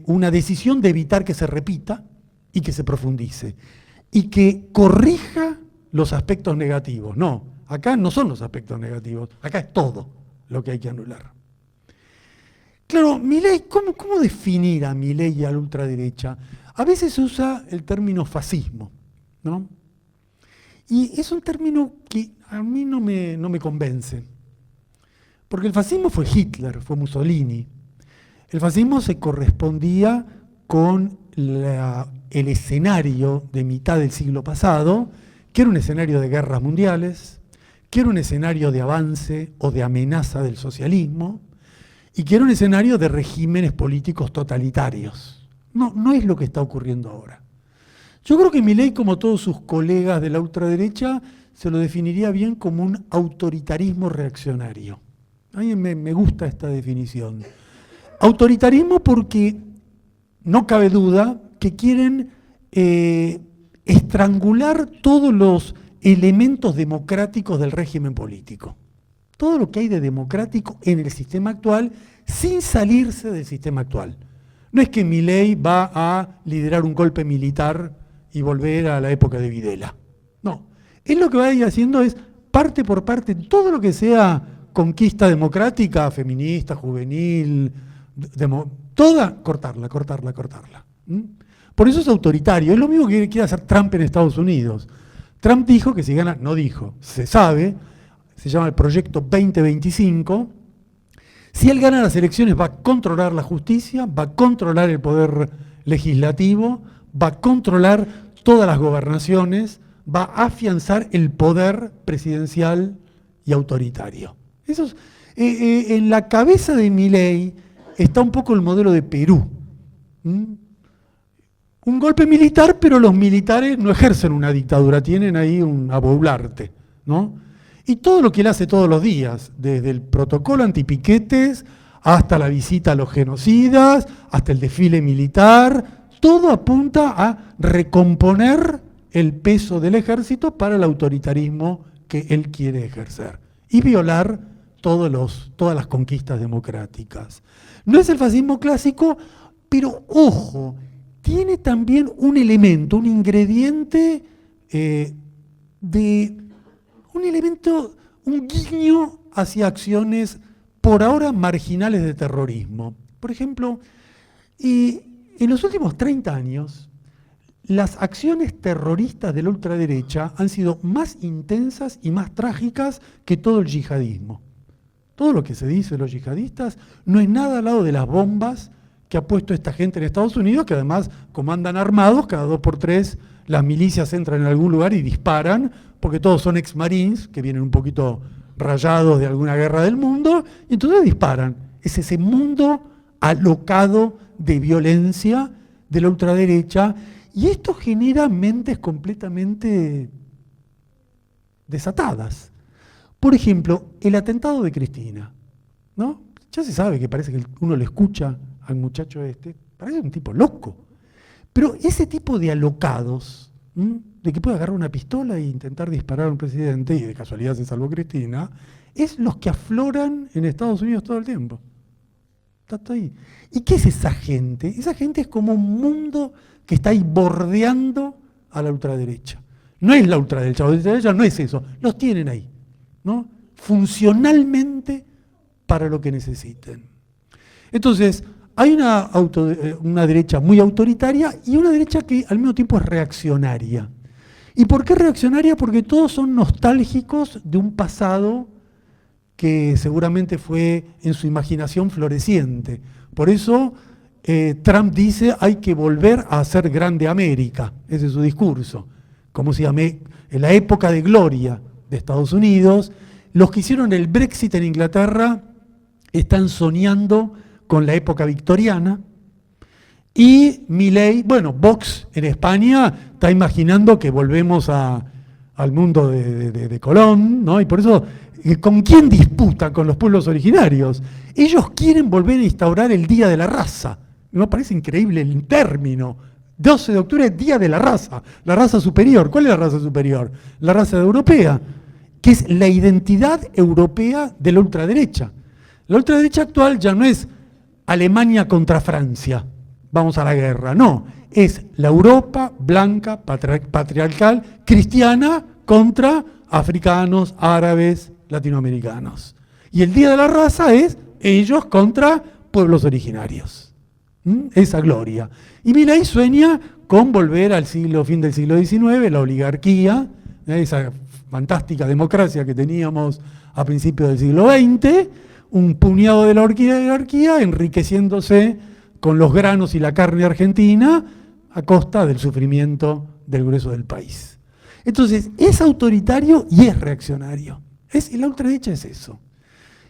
una decisión de evitar que se repita y que se profundice y que corrija los aspectos negativos. No, acá no son los aspectos negativos, acá es todo lo que hay que anular. Claro, Milei, ¿cómo definir a Milei y a la ultraderecha? A veces se usa el término fascismo, ¿no? Y es un término que a mí no me convence. Porque el fascismo fue Hitler, fue Mussolini. El fascismo se correspondía con el escenario de mitad del siglo pasado, que era un escenario de guerras mundiales, que era un escenario de avance o de amenaza del socialismo, y que era un escenario de regímenes políticos totalitarios. No es lo que está ocurriendo ahora. Yo creo que Milei, como todos sus colegas de la ultraderecha, se lo definiría bien como un autoritarismo reaccionario. A mí me gusta esta definición. Autoritarismo porque no cabe duda que quieren estrangular todos los elementos democráticos del régimen político. Todo lo que hay de democrático en el sistema actual sin salirse del sistema actual. No es que Milei va a liderar un golpe militar y volver a la época de Videla. No, él lo que va a ir haciendo es parte por parte, todo lo que sea conquista democrática, feminista, juvenil, toda, cortarla. Por eso es autoritario, es lo mismo que quiere hacer Trump en Estados Unidos. Trump dijo que si gana, no dijo, se sabe, se llama el Proyecto 2025, si él gana las elecciones va a controlar la justicia, va a controlar el poder legislativo, va a controlar todas las gobernaciones, va a afianzar el poder presidencial y autoritario. Eso es, en la cabeza de Milei está un poco el modelo de Perú. Un golpe militar, pero los militares no ejercen una dictadura, tienen ahí un aboularte, ¿no? Y todo lo que él hace todos los días, desde el protocolo antipiquetes hasta la visita a los genocidas, hasta el desfile militar, todo apunta a recomponer el peso del ejército para el autoritarismo que él quiere ejercer y violar todas las conquistas democráticas. No es el fascismo clásico, pero ojo, tiene también un elemento, un ingrediente un guiño hacia acciones por ahora marginales de terrorismo. Por ejemplo, en los últimos 30 años, las acciones terroristas de la ultraderecha han sido más intensas y más trágicas que todo el yihadismo. Todo lo que se dice de los yihadistas no es nada al lado de las bombas que ha puesto esta gente en Estados Unidos, que además, como andan armados, cada 2 por 3 las milicias entran en algún lugar y disparan, porque todos son ex-marines, que vienen un poquito rayados de alguna guerra del mundo, y entonces disparan. Es ese mundo alocado de violencia de la ultraderecha, y esto genera mentes completamente desatadas. Por ejemplo, el atentado de Cristina, ¿no? Ya se sabe que parece que uno le escucha al muchacho parece un tipo loco. Pero ese tipo de alocados, de que puede agarrar una pistola e intentar disparar a un presidente, y de casualidad se salvó Cristina, es los que afloran en Estados Unidos todo el tiempo. Está ahí. ¿Y qué es esa gente? Esa gente es como un mundo que está ahí bordeando a la ultraderecha. No es la ultraderecha no es eso, los tienen ahí, ¿no? Funcionalmente para lo que necesiten. Entonces, hay una derecha muy autoritaria y una derecha que al mismo tiempo es reaccionaria. ¿Y por qué reaccionaria? Porque todos son nostálgicos de un pasado que seguramente fue en su imaginación floreciente. Por eso Trump dice hay que volver a hacer grande América, ese es su discurso. Como si en la época de gloria de Estados Unidos, los que hicieron el Brexit en Inglaterra están soñando con la época victoriana, y Milei, bueno, Vox en España está imaginando que volvemos al mundo de Colón, ¿no? Y por eso, ¿con quién disputan? Con los pueblos originarios. Ellos quieren volver a instaurar el Día de la Raza. Me parece increíble el término. 12 de octubre, Día de la raza superior. ¿Cuál es la raza superior? La raza europea, que es la identidad europea de la ultraderecha. La ultraderecha actual ya no es Alemania contra Francia, vamos a la guerra, no, es la Europa blanca, patriarcal, cristiana contra africanos, árabes, latinoamericanos. Y el Día de la Raza es ellos contra pueblos originarios. Esa gloria. Y Milei sueña con volver al fin del siglo XIX, la oligarquía, esa fantástica democracia que teníamos a principios del siglo XX, un puñado de la oligarquía enriqueciéndose con los granos y la carne argentina a costa del sufrimiento del grueso del país. Entonces, es autoritario y es reaccionario. La ultraderecha es eso.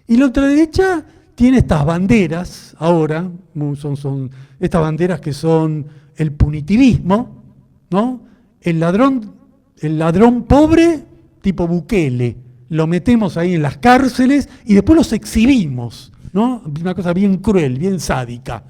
Y la ultraderecha tiene estas banderas ahora, son estas banderas que son el punitivismo, ¿no? El ladrón pobre tipo Bukele, lo metemos ahí en las cárceles y después los exhibimos, ¿no? Una cosa bien cruel, bien sádica.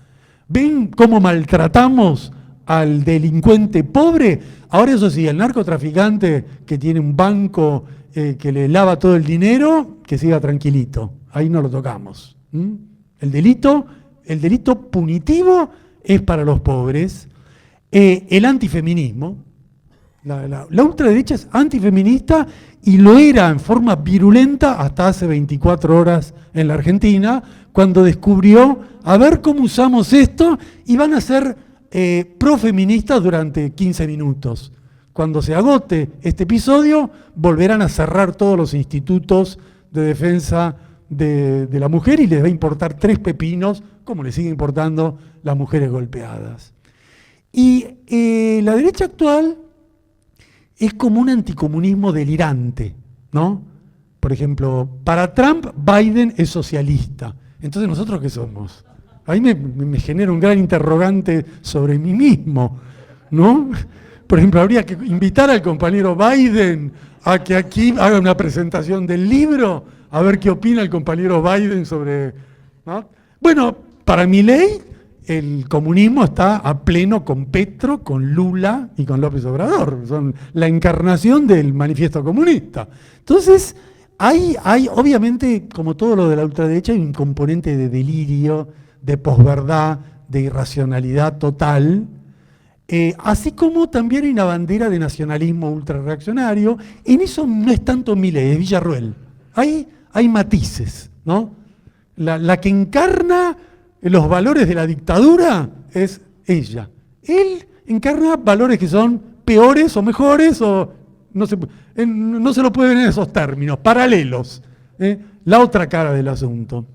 ¿Ven cómo maltratamos al delincuente pobre? Ahora eso sí, el narcotraficante que tiene un banco que le lava todo el dinero, que siga tranquilito, ahí no lo tocamos. El delito punitivo es para los pobres. El antifeminismo, la ultraderecha es antifeminista y lo era en forma virulenta hasta hace 24 horas en la Argentina, cuando descubrió, a ver cómo usamos esto, y van a ser profeministas durante 15 minutos. Cuando se agote este episodio, volverán a cerrar todos los institutos de defensa de la mujer y les va a importar 3 pepinos, como les sigue importando las mujeres golpeadas. Y la derecha actual es como un anticomunismo delirante, ¿no? Por ejemplo, para Trump, Biden es socialista. Entonces, ¿nosotros qué somos? Ahí me genera un gran interrogante sobre mí mismo, ¿no? Por ejemplo, habría que invitar al compañero Biden a que aquí haga una presentación del libro, a ver qué opina el compañero Biden sobre, ¿no? Bueno, para Milei, el comunismo está a pleno con Petro, con Lula y con López Obrador. Son la encarnación del manifiesto comunista. Entonces, hay obviamente, como todo lo de la ultraderecha, hay un componente de delirio, de posverdad, de irracionalidad total, así como también hay una bandera de nacionalismo ultrarreaccionario. En eso no es tanto Milei, es Villarruel. Hay matices, ¿no? La que encarna los valores de la dictadura es ella. Él encarna valores que son peores o mejores, o no se lo puede ver en esos términos, paralelos. La otra cara del asunto.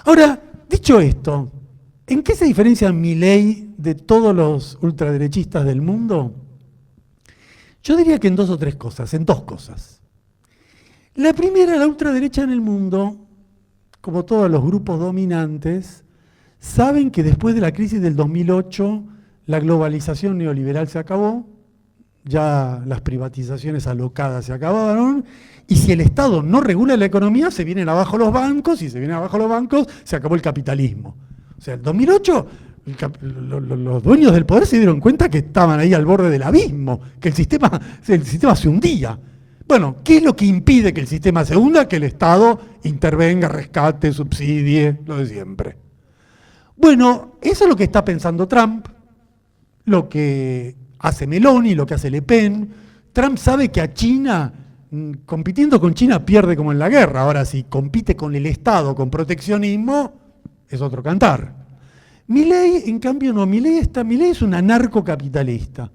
Ahora, dicho esto, ¿en qué se diferencia Milei de todos los ultraderechistas del mundo? Yo diría que en 2 o 3 cosas, en 2 cosas. La primera, la ultraderecha en el mundo, como todos los grupos dominantes, saben que después de la crisis del 2008, la globalización neoliberal se acabó, ya las privatizaciones alocadas se acabaron, y si el Estado no regula la economía, se vienen abajo los bancos, y si se vienen abajo los bancos, se acabó el capitalismo. O sea, el 2008, los dueños del poder se dieron cuenta que estaban ahí al borde del abismo, que el sistema se hundía. Bueno, ¿qué es lo que impide que el sistema se hunda? Que el Estado intervenga, rescate, subsidie, lo de siempre. Bueno, eso es lo que está pensando Trump, lo que hace Meloni, lo que hace Le Pen. Trump sabe que a China, compitiendo con China, pierde como en la guerra. Ahora, si compite con el Estado, con proteccionismo, es otro cantar. Milei, en cambio, no. Milei es un anarcocapitalista.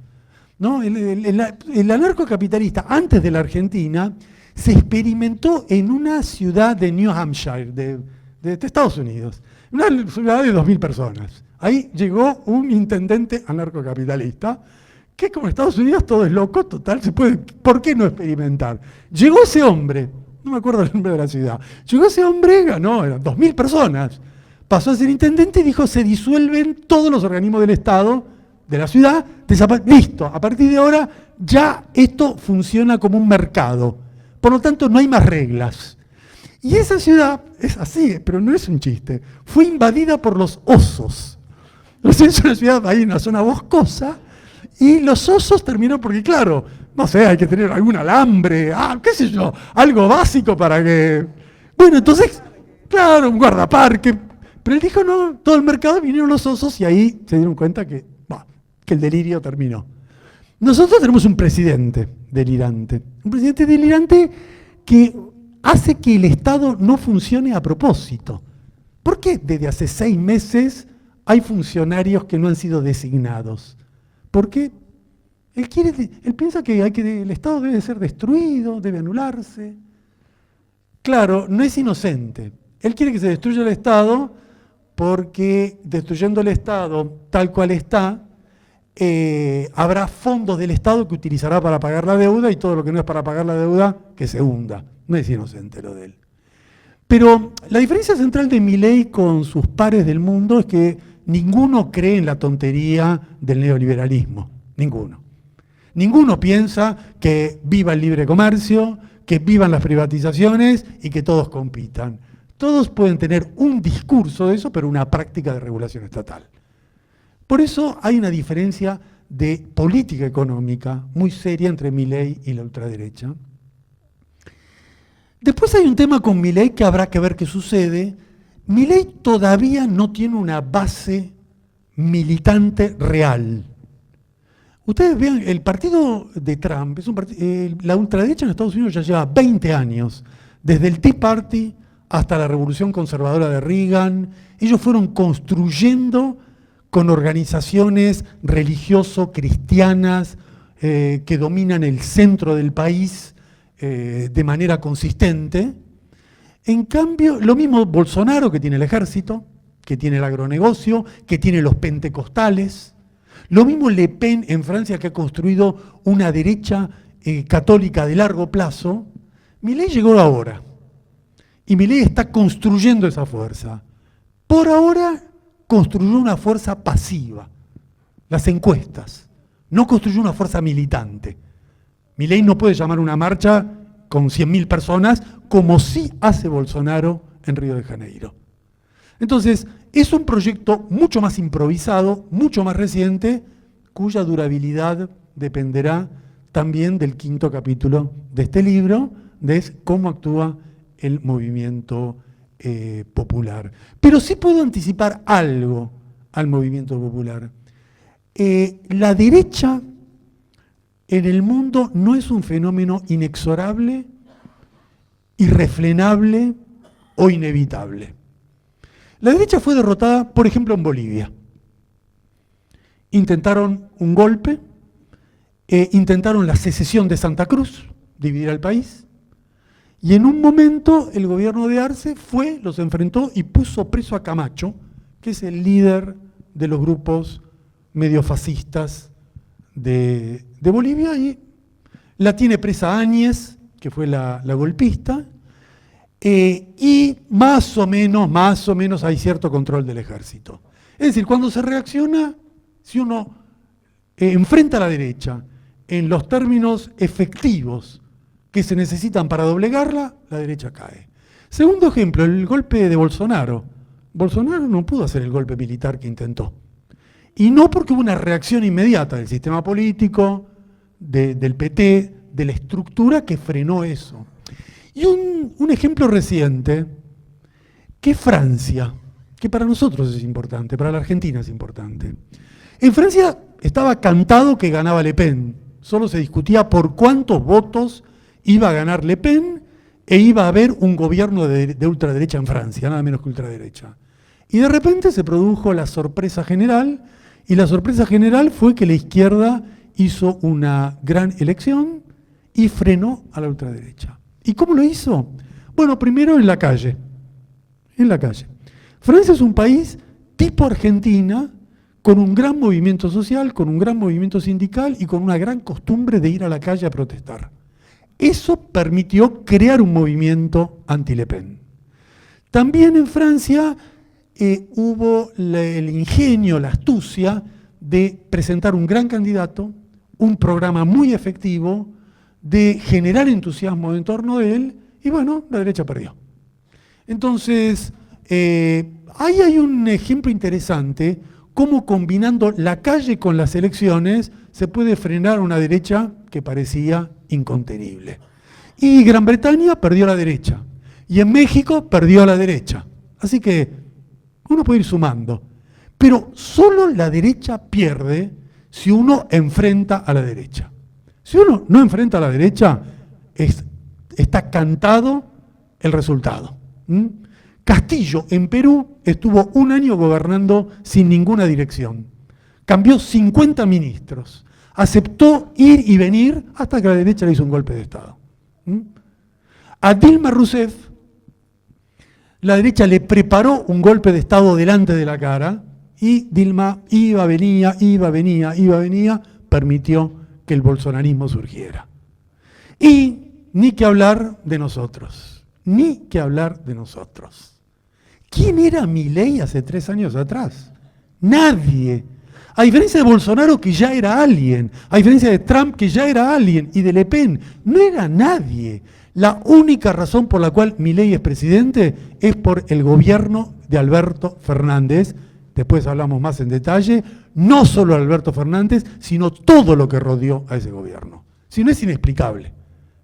¿no? El anarcocapitalista, antes de la Argentina, se experimentó en una ciudad de New Hampshire, de Estados Unidos, una ciudad de 2.000 personas. Ahí llegó un intendente anarcocapitalista, que como en Estados Unidos todo es loco, total, se puede, ¿por qué no experimentar? Llegó ese hombre, no me acuerdo el nombre de la ciudad, llegó ese hombre, ganó, eran 2.000 personas, pasó a ser intendente y dijo, se disuelven todos los organismos del Estado, de la ciudad, listo, a partir de ahora ya esto funciona como un mercado, por lo tanto no hay más reglas. Y esa ciudad, es así, pero no es un chiste, fue invadida por los osos. Es una ciudad ahí en una zona boscosa, y los osos terminaron porque, claro, no sé, hay que tener algún alambre, qué sé yo, algo básico para que... Bueno, entonces, claro, un guardaparque. Pero él dijo, no, todo el mercado vinieron los osos y ahí se dieron cuenta que el delirio terminó. Nosotros tenemos un presidente delirante que hace que el Estado no funcione a propósito. ¿Por qué desde hace 6 meses hay funcionarios que no han sido designados? Porque él piensa que el Estado debe ser destruido, debe anularse. Claro, no es inocente. Él quiere que se destruya el Estado porque destruyendo el Estado tal cual está, habrá fondos del Estado que utilizará para pagar la deuda y todo lo que no es para pagar la deuda, que se hunda. No es inocente lo de él. Pero la diferencia central de Milei con sus pares del mundo es que ninguno cree en la tontería del neoliberalismo. Ninguno. Ninguno piensa que viva el libre comercio, que vivan las privatizaciones y que todos compitan. Todos pueden tener un discurso de eso, pero una práctica de regulación estatal. Por eso hay una diferencia de política económica muy seria entre Milei y la ultraderecha. Después hay un tema con Milei que habrá que ver qué sucede. Milei todavía no tiene una base militante real. Ustedes vean, el partido de Trump, la ultraderecha en Estados Unidos ya lleva 20 años, desde el Tea Party hasta la Revolución Conservadora de Reagan. Ellos fueron construyendo con organizaciones religioso-cristianas que dominan el centro del país de manera consistente. En cambio, lo mismo Bolsonaro, que tiene el ejército, que tiene el agronegocio, que tiene los pentecostales. Lo mismo Le Pen en Francia, que ha construido una derecha católica de largo plazo. Milei llegó ahora. Y Milei está construyendo esa fuerza. Por ahora construyó una fuerza pasiva, las encuestas. No construyó una fuerza militante. Milei no puede llamar una marcha con 100.000 personas, como sí hace Bolsonaro en Río de Janeiro. Entonces, es un proyecto mucho más improvisado, mucho más reciente, cuya durabilidad dependerá también del 5º capítulo de este libro, de cómo actúa el movimiento popular. Pero sí puedo anticipar algo al movimiento popular. La derecha en el mundo no es un fenómeno inexorable, irrefrenable o inevitable. La derecha fue derrotada, por ejemplo, en Bolivia. Intentaron un golpe, intentaron la secesión de Santa Cruz, dividir al país, y en un momento el gobierno de Arce los enfrentó y puso preso a Camacho, que es el líder de los grupos medio fascistas de Bolivia, y la tiene presa Áñez, que fue la golpista, y más o menos hay cierto control del ejército. Es decir, cuando se reacciona, si uno enfrenta a la derecha en los términos efectivos que se necesitan para doblegarla, la derecha cae. Segundo ejemplo, el golpe de Bolsonaro. Bolsonaro no pudo hacer el golpe militar que intentó. Y no porque hubo una reacción inmediata del sistema político, del PT, de la estructura que frenó eso. Y un ejemplo reciente, que es Francia, que para nosotros es importante, para la Argentina es importante. En Francia estaba cantado que ganaba Le Pen, solo se discutía por cuántos votos iba a ganar Le Pen e iba a haber un gobierno de ultraderecha en Francia, nada menos que ultraderecha. Y de repente se produjo la sorpresa general, y la sorpresa general fue que la izquierda hizo una gran elección y frenó a la ultraderecha. ¿Y cómo lo hizo? Bueno, primero en la calle. En la calle. Francia es un país tipo Argentina, con un gran movimiento social, con un gran movimiento sindical y con una gran costumbre de ir a la calle a protestar. Eso permitió crear un movimiento anti-Le Pen. También en Francia hubo el ingenio, la astucia de presentar un gran candidato, un programa muy efectivo, de generar entusiasmo en torno a él, y bueno, la derecha perdió. Entonces, ahí hay un ejemplo interesante, cómo combinando la calle con las elecciones se puede frenar una derecha que parecía incontenible. Y Gran Bretaña perdió la derecha, y en México perdió la derecha. Así que uno puede ir sumando, pero solo la derecha pierde si uno enfrenta a la derecha. Si uno no enfrenta a la derecha, está cantado el resultado. Castillo, en Perú, estuvo un año gobernando sin ninguna dirección. Cambió 50 ministros. Aceptó ir y venir hasta que la derecha le hizo un golpe de Estado. A Dilma Rousseff, la derecha le preparó un golpe de Estado delante de la cara y Dilma iba, venía, permitió que el bolsonarismo surgiera. Y ni que hablar de nosotros, ni que hablar de nosotros. ¿Quién era Milei hace 3 años atrás? Nadie. A diferencia de Bolsonaro, que ya era alguien, a diferencia de Trump, que ya era alguien, y de Le Pen, no era nadie. La única razón por la cual Milei es presidente es por el gobierno de Alberto Fernández. Después hablamos más en detalle, no solo Alberto Fernández, sino todo lo que rodeó a ese gobierno. Si no, es inexplicable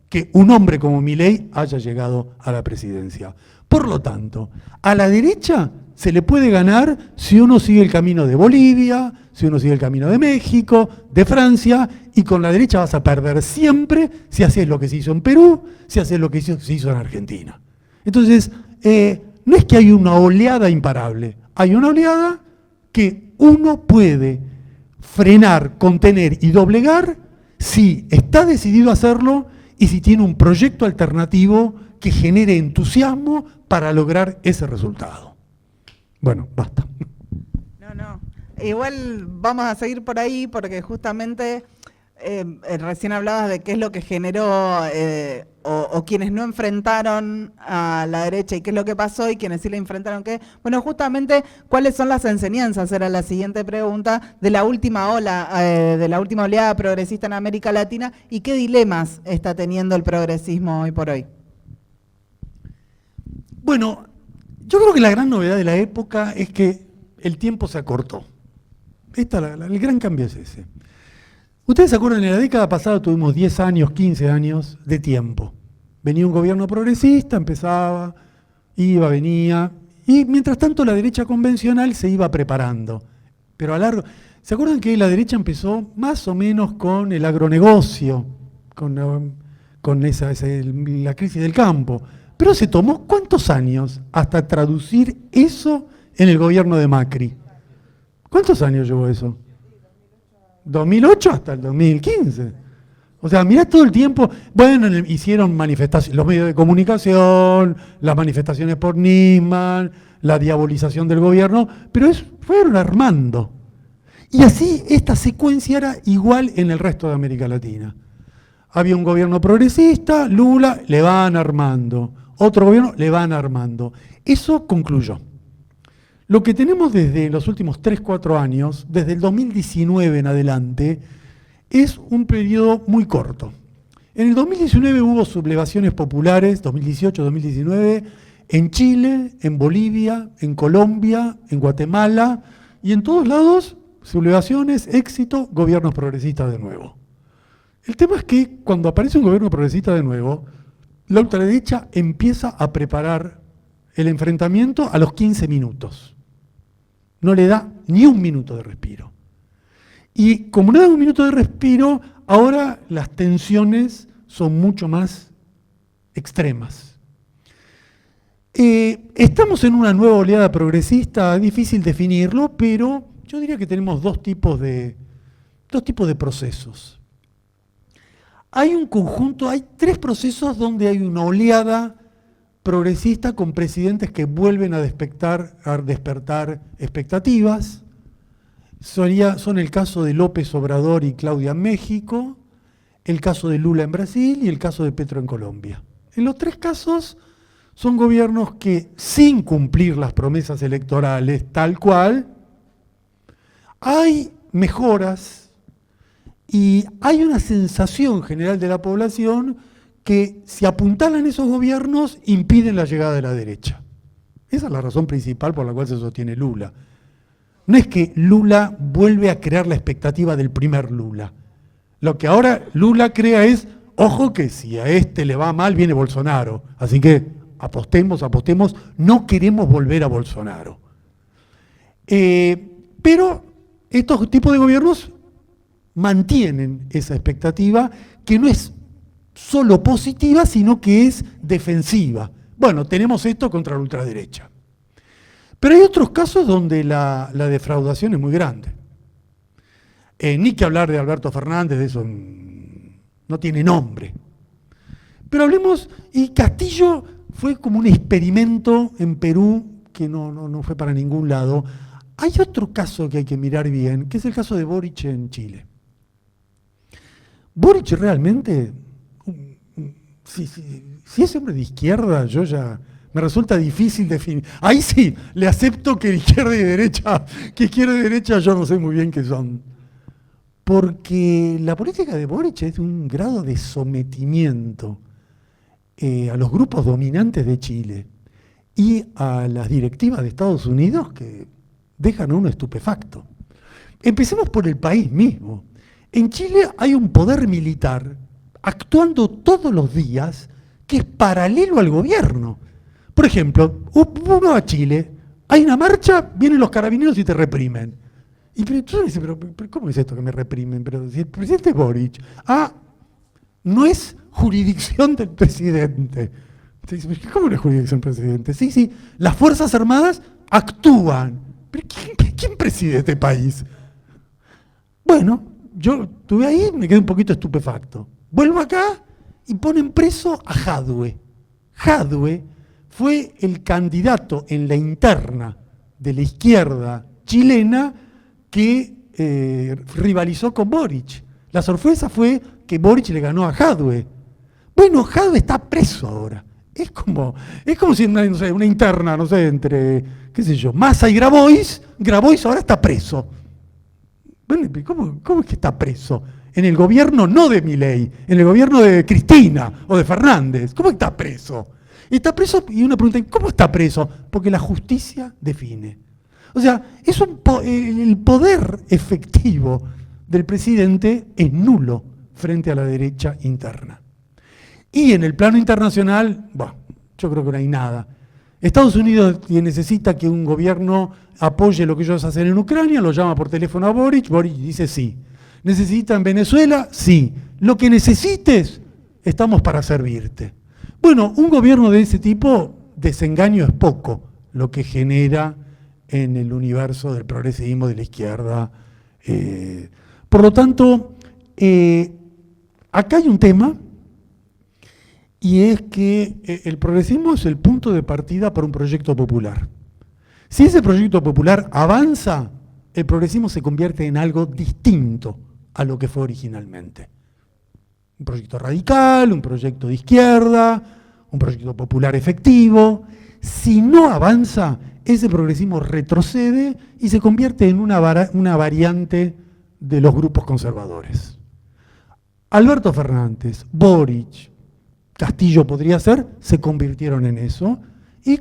que un hombre como Milei haya llegado a la presidencia. Por lo tanto, a la derecha se le puede ganar si uno sigue el camino de Bolivia, si uno sigue el camino de México, de Francia, y con la derecha vas a perder siempre si haces lo que se hizo en Perú, si haces lo que se hizo en Argentina. Entonces, no es que hay una oleada imparable, hay una oleada que uno puede frenar, contener y doblegar si está decidido a hacerlo y si tiene un proyecto alternativo que genere entusiasmo para lograr ese resultado. Bueno, basta. No. Igual vamos a seguir por ahí porque justamente recién hablabas de qué es lo que generó o quienes no enfrentaron a la derecha y qué es lo que pasó y quienes sí la enfrentaron qué. Bueno, justamente cuáles son las enseñanzas era la siguiente pregunta de la última ola, de la última oleada progresista en América Latina y qué dilemas está teniendo el progresismo hoy por hoy. Bueno, yo creo que la gran novedad de la época es que el tiempo se acortó. El gran cambio es ese. Ustedes se acuerdan, en la década pasada tuvimos 10 años, 15 años de tiempo. Venía un gobierno progresista, empezaba, iba, venía, y mientras tanto la derecha convencional se iba preparando. Pero a largo... ¿Se acuerdan que la derecha empezó más o menos con el agronegocio, con la crisis del campo? Pero se tomó ¿cuántos años hasta traducir eso en el gobierno de Macri? ¿Cuántos años llevó eso? 2008 hasta el 2015. O sea, mirá todo el tiempo. Bueno, hicieron manifestaciones, los medios de comunicación, las manifestaciones por Nisman, la diabolización del gobierno, pero fueron armando. Y así esta secuencia era igual en el resto de América Latina. Había un gobierno progresista, Lula, le van armando. Otro gobierno, le van armando. Eso concluyó. Lo que tenemos desde los últimos 3, 4 años, desde el 2019 en adelante, es un periodo muy corto. En el 2019 hubo sublevaciones populares, 2018, 2019, en Chile, en Bolivia, en Colombia, en Guatemala, y en todos lados, sublevaciones, éxito, gobiernos progresistas de nuevo. El tema es que cuando aparece un gobierno progresista de nuevo, la ultraderecha empieza a preparar el enfrentamiento a los 15 minutos. No le da ni un minuto de respiro. Y como no da un minuto de respiro, ahora las tensiones son mucho más extremas. Estamos en una nueva oleada progresista, difícil definirlo, pero yo diría que tenemos 2 tipos de dos tipos de procesos. Hay un conjunto, hay tres procesos donde hay una oleada progresista con presidentes que vuelven a despertar expectativas. Son el caso de López Obrador y Claudia en México, el caso de Lula en Brasil y el caso de Petro en Colombia. En los tres casos son gobiernos que, sin cumplir las promesas electorales tal cual, hay mejoras y hay una sensación general de la población que si apuntalan esos gobiernos impiden la llegada de la derecha. Esa es la razón principal por la cual se sostiene Lula. No es que Lula vuelve a crear la expectativa del primer Lula. Lo que ahora Lula crea es, ojo que si a este le va mal viene Bolsonaro. Así que apostemos, no queremos volver a Bolsonaro. Pero estos tipos de gobiernos mantienen esa expectativa que no es solo positiva, sino que es defensiva. Bueno, tenemos esto contra la ultraderecha. Pero hay otros casos donde la defraudación es muy grande. Ni que hablar de Alberto Fernández, de eso no tiene nombre. Pero hablemos, y Castillo fue como un experimento en Perú que no fue para ningún lado. Hay otro caso que hay que mirar bien, que es el caso de Boric en Chile. Boric realmente, si es hombre de izquierda, yo ya me resulta difícil definir. Ahí sí, le acepto que izquierda y derecha, yo no sé muy bien qué son. Porque la política de Boric es de un grado de sometimiento a los grupos dominantes de Chile y a las directivas de Estados Unidos que dejan a uno estupefacto. Empecemos por el país mismo. En Chile hay un poder militar actuando todos los días que es paralelo al gobierno. Por ejemplo, uno va a Chile, hay una marcha, vienen los carabineros y te reprimen. Y tú dices, pero ¿cómo es esto que me reprimen? Pero si el presidente Boric, no es jurisdicción del presidente. Entonces, ¿cómo no es jurisdicción del presidente? Sí, las Fuerzas Armadas actúan. ¿Pero quién preside este país? Bueno, yo estuve ahí, me quedé un poquito estupefacto. Vuelvo acá y ponen preso a Jadwe. Jadwe fue el candidato en la interna de la izquierda chilena que rivalizó con Boric. La sorpresa fue que Boric le ganó a Jadwe. Bueno, Jadwe está preso ahora. Es como si una interna, entre, qué sé yo, Massa y Grabois ahora está preso. Bueno, ¿cómo es que está preso? En el gobierno no de Milei, en el gobierno de Cristina o de Fernández. ¿Cómo está preso? Está preso, y uno pregunta, ¿cómo está preso? Porque la justicia define. O sea, el poder efectivo del presidente es nulo frente a la derecha interna. Y en el plano internacional, yo creo que no hay nada. Estados Unidos necesita que un gobierno apoye lo que ellos hacen en Ucrania, lo llama por teléfono a Boric dice sí. ¿Necesitan Venezuela? Sí. Lo que necesites, estamos para servirte. Bueno, un gobierno de ese tipo, desengaño es poco lo que genera en el universo del progresismo de la izquierda. Por lo tanto, acá hay un tema, y es que el progresismo es el punto de partida para un proyecto popular. Si ese proyecto popular avanza, el progresismo se convierte en algo distinto a lo que fue originalmente. Un proyecto radical, un proyecto de izquierda, un proyecto popular efectivo. Si no avanza, ese progresismo retrocede y se convierte en una variante de los grupos conservadores. Alberto Fernández, Boric, Castillo podría ser, se convirtieron en eso. Y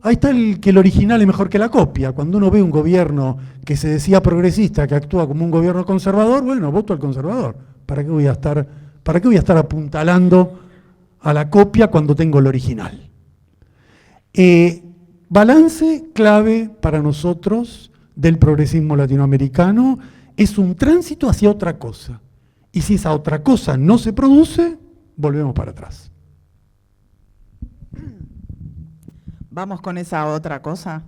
ahí está que el original es mejor que la copia. Cuando uno ve un gobierno que se decía progresista, que actúa como un gobierno conservador, bueno, voto al conservador. ¿Para qué voy a estar apuntalando a la copia cuando tengo el original? Balance clave para nosotros del progresismo latinoamericano es un tránsito hacia otra cosa. Y si esa otra cosa no se produce, volvemos para atrás. Vamos con esa otra cosa.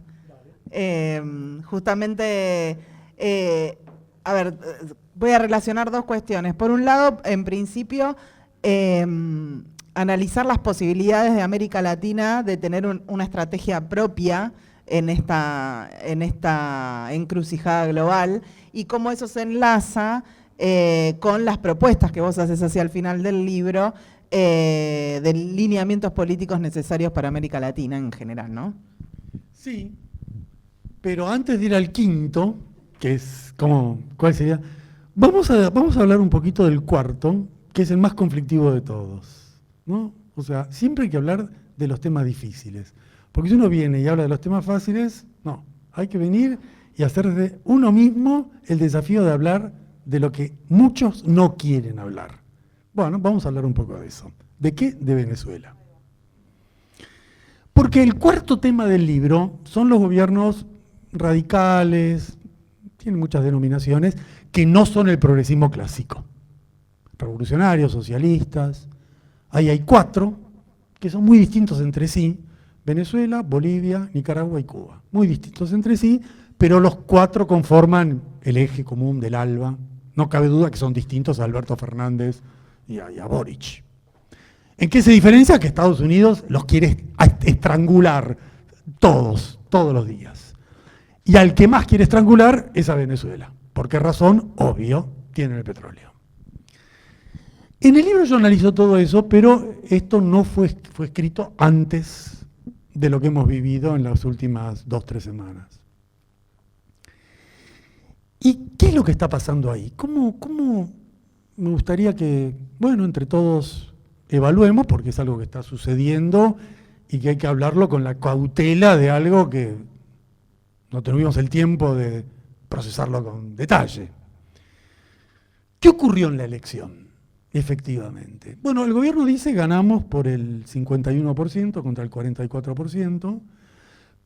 Justamente a ver, voy a relacionar dos cuestiones. Por un lado, en principio, analizar las posibilidades de América Latina de tener una estrategia propia en esta encrucijada global y cómo eso se enlaza con las propuestas que vos haces hacia el final del libro de lineamientos políticos necesarios para América Latina en general, ¿no? Sí, pero antes de ir al quinto, que es ¿cuál sería? Vamos a hablar un poquito del cuarto, que es el más conflictivo de todos, ¿no? O sea, siempre hay que hablar de los temas difíciles, porque si uno viene y habla de los temas fáciles, no, hay que venir y hacer de uno mismo el desafío de hablar de lo que muchos no quieren hablar. Bueno, vamos a hablar un poco de eso. ¿De qué? De Venezuela. Porque el cuarto tema del libro son los gobiernos radicales, tienen muchas denominaciones, que no son el progresismo clásico. Revolucionarios, socialistas, ahí hay 4 que son muy distintos entre sí, Venezuela, Bolivia, Nicaragua y Cuba. Muy distintos entre sí, pero los 4 conforman el eje común del ALBA. No cabe duda que son distintos a Alberto Fernández y a Boric. ¿En qué se diferencia? Que Estados Unidos los quiere estrangular todos los días. Y al que más quiere estrangular es a Venezuela. ¿Por qué razón? Obvio, tienen el petróleo. En el libro yo analizo todo eso, pero esto no fue escrito antes de lo que hemos vivido en las últimas 2-3 semanas. ¿Y qué es lo que está pasando ahí? ¿Cómo me gustaría que, bueno, entre todos evaluemos, porque es algo que está sucediendo y que hay que hablarlo con la cautela de algo que no tuvimos el tiempo de procesarlo con detalle? ¿Qué ocurrió en la elección, efectivamente? Bueno, el gobierno dice que ganamos por el 51% contra el 44%,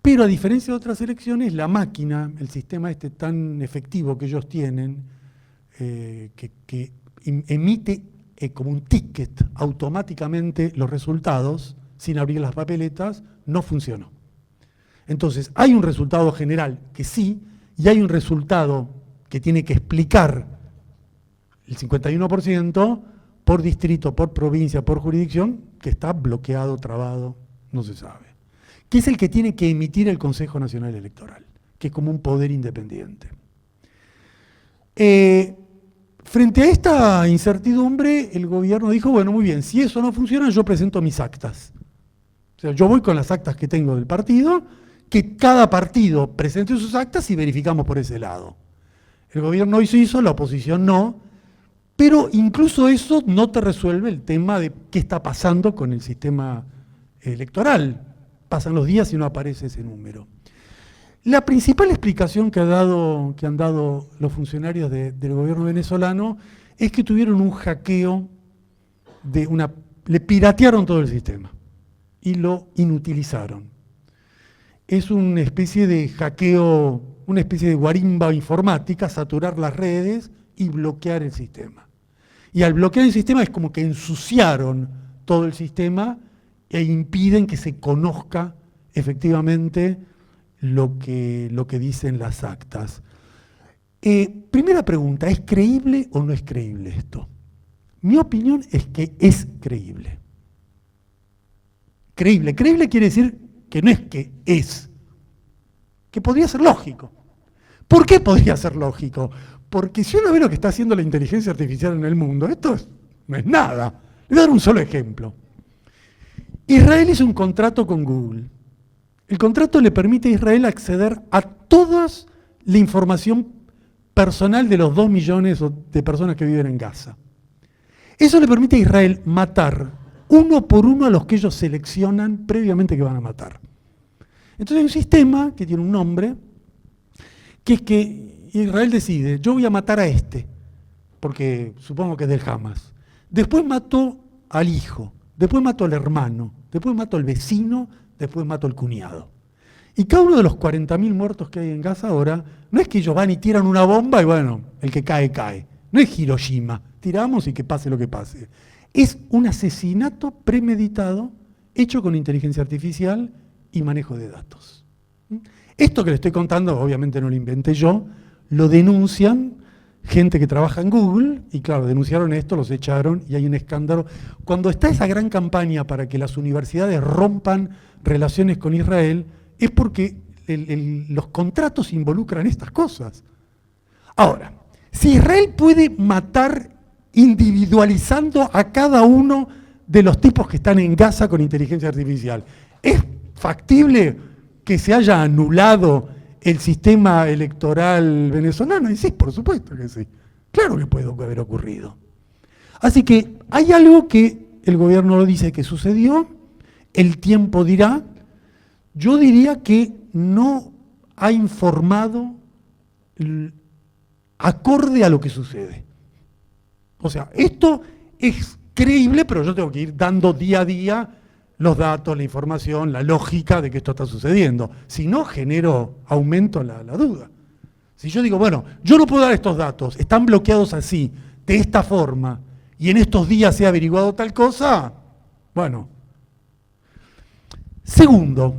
pero a diferencia de otras elecciones, la máquina, el sistema este tan efectivo que ellos tienen, que emite como un ticket automáticamente los resultados, sin abrir las papeletas, no funcionó. Entonces, hay un resultado general que sí, y hay un resultado que tiene que explicar el 51% por distrito, por provincia, por jurisdicción, que está bloqueado, trabado, no se sabe. Que es el que tiene que emitir el Consejo Nacional Electoral, que es como un poder independiente. Frente a esta incertidumbre, el gobierno dijo, bueno, muy bien, si eso no funciona, yo presento mis actas. O sea, yo voy con las actas que tengo del partido, que cada partido presente sus actas y verificamos por ese lado. El gobierno hizo, la oposición no, pero incluso eso no te resuelve el tema de qué está pasando con el sistema electoral. Pasan los días y no aparece ese número. La principal explicación que han dado los funcionarios del gobierno venezolano es que tuvieron un hackeo, le piratearon todo el sistema y lo inutilizaron. Es una especie de hackeo, una especie de guarimba informática, saturar las redes y bloquear el sistema. Y al bloquear el sistema es como que ensuciaron todo el sistema e impiden que se conozca efectivamente lo que dicen las actas. Primera pregunta, ¿es creíble o no es creíble esto? Mi opinión es que es creíble. Creíble quiere decir que no es que es, que podría ser lógico. ¿Por qué podría ser lógico? Porque si uno ve lo que está haciendo la inteligencia artificial en el mundo, esto no es nada. Le voy a dar un solo ejemplo. Israel hizo un contrato con Google. El contrato le permite a Israel acceder a toda la información personal de los 2 millones de personas que viven en Gaza. Eso le permite a Israel matar uno por uno a los que ellos seleccionan previamente que van a matar. Entonces hay un sistema que tiene un nombre, que es que Israel decide, yo voy a matar a este, porque supongo que es del Hamas. Después mato al hijo, después mato al hermano, después mato al vecino, después mato al cuñado. Y cada uno de los 40.000 muertos que hay en Gaza ahora, no es que ellos van y tiran una bomba y bueno, el que cae, cae. No es Hiroshima, tiramos y que pase lo que pase. Es un asesinato premeditado, hecho con inteligencia artificial y manejo de datos. Esto que le estoy contando, obviamente no lo inventé yo, lo denuncian gente que trabaja en Google, y claro, denunciaron esto, los echaron y hay un escándalo. Cuando está esa gran campaña para que las universidades rompan relaciones con Israel, es porque los contratos involucran estas cosas. Ahora, si Israel puede matar individualizando a cada uno de los tipos que están en Gaza con inteligencia artificial, ¿es factible que se haya anulado el sistema electoral venezolano? Y sí, por supuesto que sí. Claro que puede haber ocurrido. Así que hay algo que el gobierno dice que sucedió, el tiempo dirá. Yo diría que no ha informado acorde a lo que sucede. O sea, esto es creíble, pero yo tengo que ir dando día a día los datos, la información, la lógica de que esto está sucediendo. Si no, genero aumento la duda. Si yo digo, bueno, yo no puedo dar estos datos, están bloqueados así, de esta forma, y en estos días se ha averiguado tal cosa, bueno. Segundo,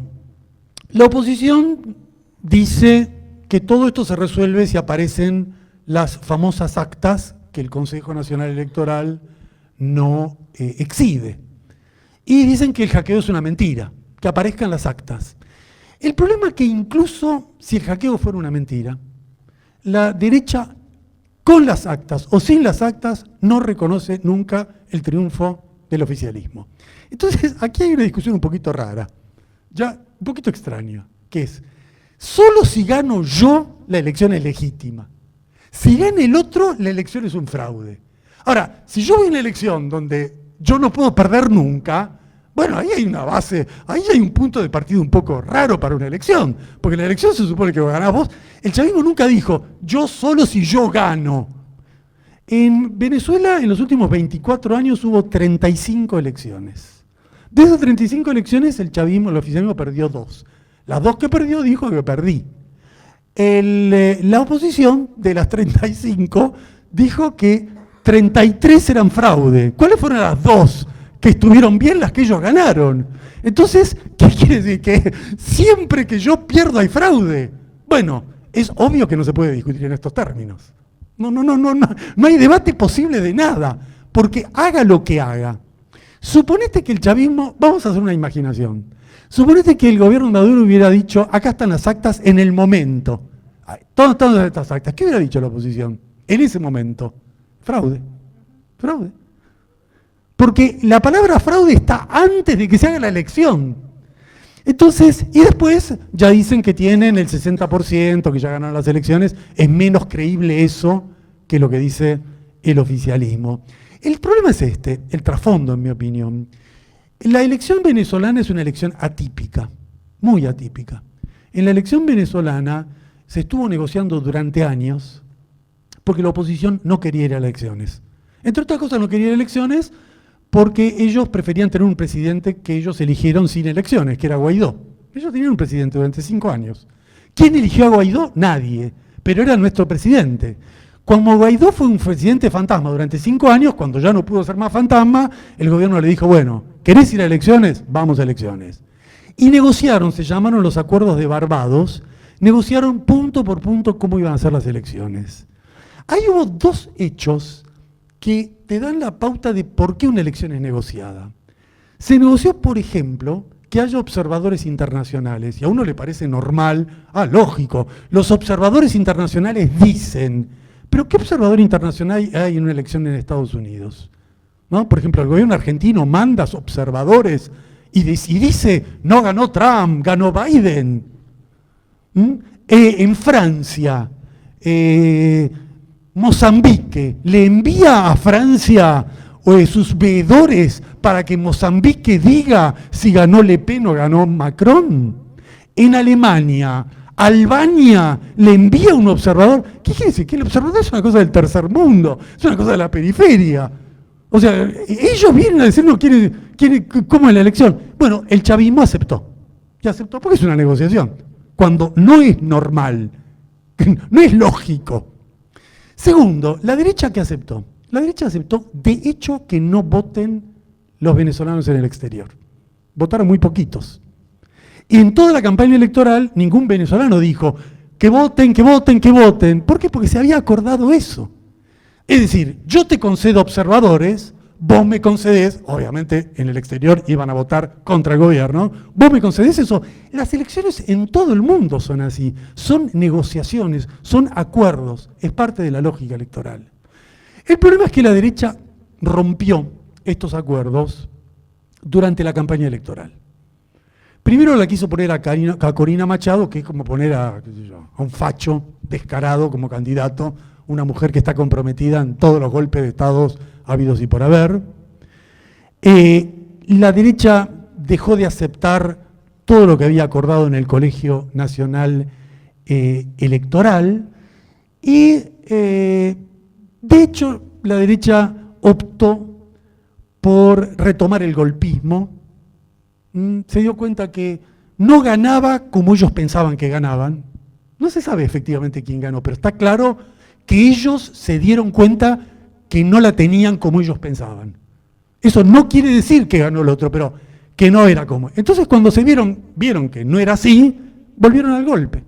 la oposición dice que todo esto se resuelve si aparecen las famosas actas que el Consejo Nacional Electoral no exhibe. Y dicen que el hackeo es una mentira, que aparezcan las actas. El problema es que incluso si el hackeo fuera una mentira, la derecha con las actas o sin las actas no reconoce nunca el triunfo del oficialismo. Entonces aquí hay una discusión un poquito rara, ya un poquito extraña, que es, solo si gano yo, la elección es legítima. Si gana el otro, la elección es un fraude. Ahora, si yo voy a una elección donde yo no puedo perder nunca, bueno, ahí hay una base, ahí hay un punto de partida un poco raro para una elección, porque la elección se supone que ganás vos. El chavismo nunca dijo, yo solo si yo gano. En Venezuela, en los últimos 24 años, hubo 35 elecciones. De esas 35 elecciones, el chavismo, el oficialismo perdió 2. Las 2 que perdió, dijo que perdí. La oposición, de las 35, dijo que 33 eran fraude. ¿Cuáles fueron las 2 que estuvieron bien, las que ellos ganaron? Entonces, ¿qué quiere decir? Que siempre que yo pierdo hay fraude. Bueno, es obvio que no se puede discutir en estos términos. No hay debate posible de nada, porque haga lo que haga. Suponete que el chavismo, vamos a hacer una imaginación, suponete que el gobierno de Maduro hubiera dicho, acá están las actas en el momento. ¿Dónde están estas actas? ¿Qué hubiera dicho la oposición en ese momento? Fraude. Fraude. Porque la palabra fraude está antes de que se haga la elección. Entonces, y después ya dicen que tienen el 60%, que ya ganaron las elecciones. Es menos creíble eso que lo que dice el oficialismo. El problema es este, el trasfondo, en mi opinión. La elección venezolana es una elección atípica, muy atípica. En la elección venezolana se estuvo negociando durante años porque la oposición no quería ir a elecciones. Entre otras cosas, no quería ir a elecciones porque ellos preferían tener un presidente que ellos eligieron sin elecciones, que era Guaidó. Ellos tenían un presidente durante 5 años. ¿Quién eligió a Guaidó? Nadie, pero era nuestro presidente. Cuando Guaidó fue un presidente fantasma durante 5 años, cuando ya no pudo ser más fantasma, el gobierno le dijo, bueno, ¿querés ir a elecciones? Vamos a elecciones. Y negociaron, se llamaron los acuerdos de Barbados, negociaron punto por punto cómo iban a ser las elecciones. Ahí hubo 2 hechos que te dan la pauta de por qué una elección es negociada. Se negoció, por ejemplo, que haya observadores internacionales, y a uno le parece normal, lógico, los observadores internacionales dicen, pero ¿qué observador internacional hay en una elección en Estados Unidos? ¿No? Por ejemplo, el gobierno argentino manda observadores y dice, no ganó Trump, ganó Biden. En Francia, Mozambique le envía a Francia sus veedores para que Mozambique diga si ganó Le Pen o ganó Macron. En Alemania, Albania le envía un observador. ¿Qué quiere decir? Que el observador es una cosa del tercer mundo, es una cosa de la periferia. O sea, ellos vienen a decirnos cómo es la elección. Bueno, el chavismo aceptó. Y aceptó porque es una negociación. Cuando no es normal, no es lógico. Segundo, ¿la derecha qué aceptó? La derecha aceptó, de hecho, que no voten los venezolanos en el exterior. Votaron muy poquitos. Y en toda la campaña electoral, ningún venezolano dijo que voten, que voten, que voten. ¿Por qué? Porque se había acordado eso. Es decir, yo te concedo observadores, vos me concedés, obviamente en el exterior iban a votar contra el gobierno, vos me concedés eso. Las elecciones en todo el mundo son así, son negociaciones, son acuerdos, es parte de la lógica electoral. El problema es que la derecha rompió estos acuerdos durante la campaña electoral. Primero la quiso poner a Corina Machado, que es como poner a un facho descarado como candidato, una mujer que está comprometida en todos los golpes de estados habidos y por haber. La derecha dejó de aceptar todo lo que había acordado en el Colegio Nacional Electoral y, de hecho, la derecha optó por retomar el golpismo. Se dio cuenta que no ganaba como ellos pensaban que ganaban. No se sabe efectivamente quién ganó, pero está claro que ellos se dieron cuenta que no la tenían como ellos pensaban. Eso no quiere decir que ganó el otro, pero que no era como. Entonces cuando se vieron que no era así, volvieron al golpe.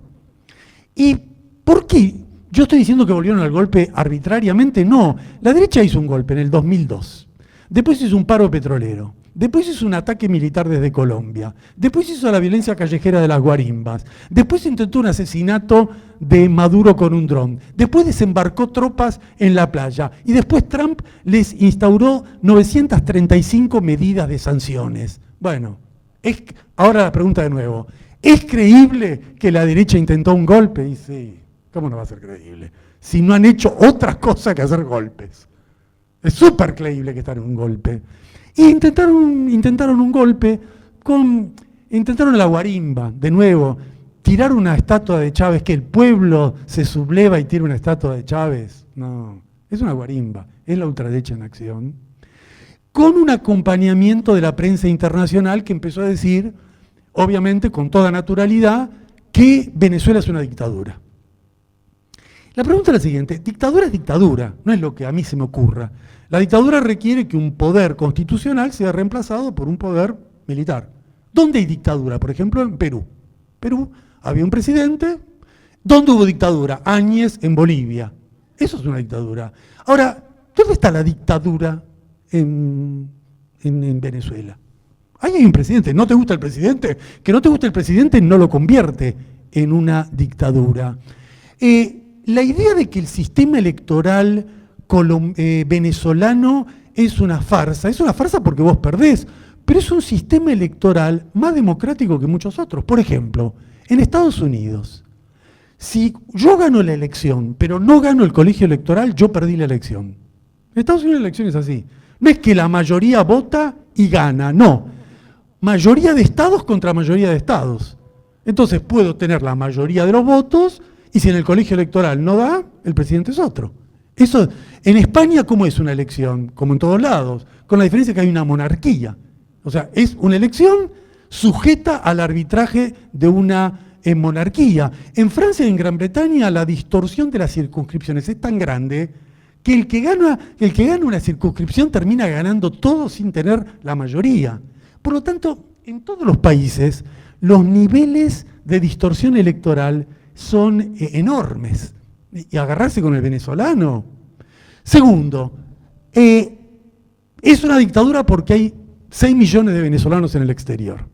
¿Y por qué? ¿Yo estoy diciendo que volvieron al golpe arbitrariamente? No. La derecha hizo un golpe en el 2002. Después hizo un paro petrolero. Después hizo un ataque militar desde Colombia. Después hizo la violencia callejera de las guarimbas. Después intentó un asesinato de Maduro con un dron. Después desembarcó tropas en la playa. Y después Trump les instauró 935 medidas de sanciones. Bueno, ahora la pregunta de nuevo. ¿Es creíble que la derecha intentó un golpe? Y sí, ¿cómo no va a ser creíble? Si no han hecho otra cosa que hacer golpes. Es súper creíble que están en un golpe. Y intentaron un golpe, intentaron la guarimba, de nuevo, tirar una estatua de Chávez, que el pueblo se subleva y tira una estatua de Chávez. No, es una guarimba, es la ultraderecha en acción. Con un acompañamiento de la prensa internacional que empezó a decir, obviamente con toda naturalidad, que Venezuela es una dictadura. La pregunta es la siguiente: dictadura es dictadura, no es lo que a mí se me ocurra. La dictadura requiere que un poder constitucional sea reemplazado por un poder militar. ¿Dónde hay dictadura? Por ejemplo, en Perú. Perú había un presidente. ¿Dónde hubo dictadura? Áñez, en Bolivia. Eso es una dictadura. Ahora, ¿dónde está la dictadura en Venezuela? Ahí hay un presidente. ¿No te gusta el presidente? Que no te guste el presidente no lo convierte en una dictadura. La idea de que el sistema electoral venezolano es una farsa porque vos perdés, pero es un sistema electoral más democrático que muchos otros. Por ejemplo, en Estados Unidos, si yo gano la elección, pero no gano el colegio electoral, yo perdí la elección. En Estados Unidos la elección es así. No es que la mayoría vota y gana, no. Mayoría de estados contra mayoría de estados. Entonces puedo tener la mayoría de los votos y si en el colegio electoral no da, el presidente es otro. Eso, en España, ¿cómo es una elección? Como en todos lados, con la diferencia que hay una monarquía. O sea, es una elección sujeta al arbitraje de una monarquía. En Francia y en Gran Bretaña la distorsión de las circunscripciones es tan grande que el que gana una circunscripción termina ganando todo sin tener la mayoría. Por lo tanto, en todos los países los niveles de distorsión electoral son enormes. Y agarrarse con el venezolano. Segundo, es una dictadura porque hay 6 millones de venezolanos en el exterior.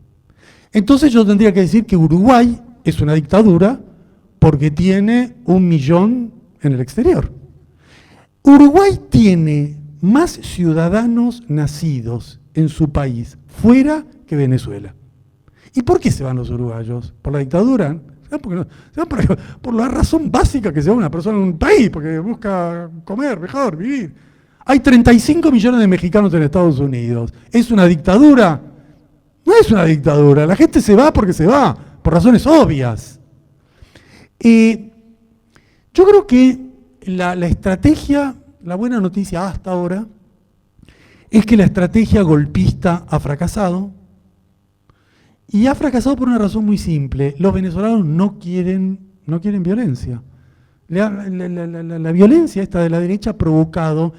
Entonces yo tendría que decir que Uruguay es una dictadura porque tiene 1 millón en el exterior. Uruguay tiene más ciudadanos nacidos en su país fuera que Venezuela. ¿Y por qué se van los uruguayos? ¿Por la dictadura? Se van por la razón básica que se va una persona en un país, porque busca comer mejor, vivir. Hay 35 millones de mexicanos en Estados Unidos. ¿Es una dictadura? No es una dictadura. La gente se va porque se va, por razones obvias. Yo creo que la estrategia, la buena noticia hasta ahora, es que la estrategia golpista ha fracasado. Y ha fracasado por una razón muy simple. Los venezolanos no quieren violencia. La violencia esta de la derecha ha provocado...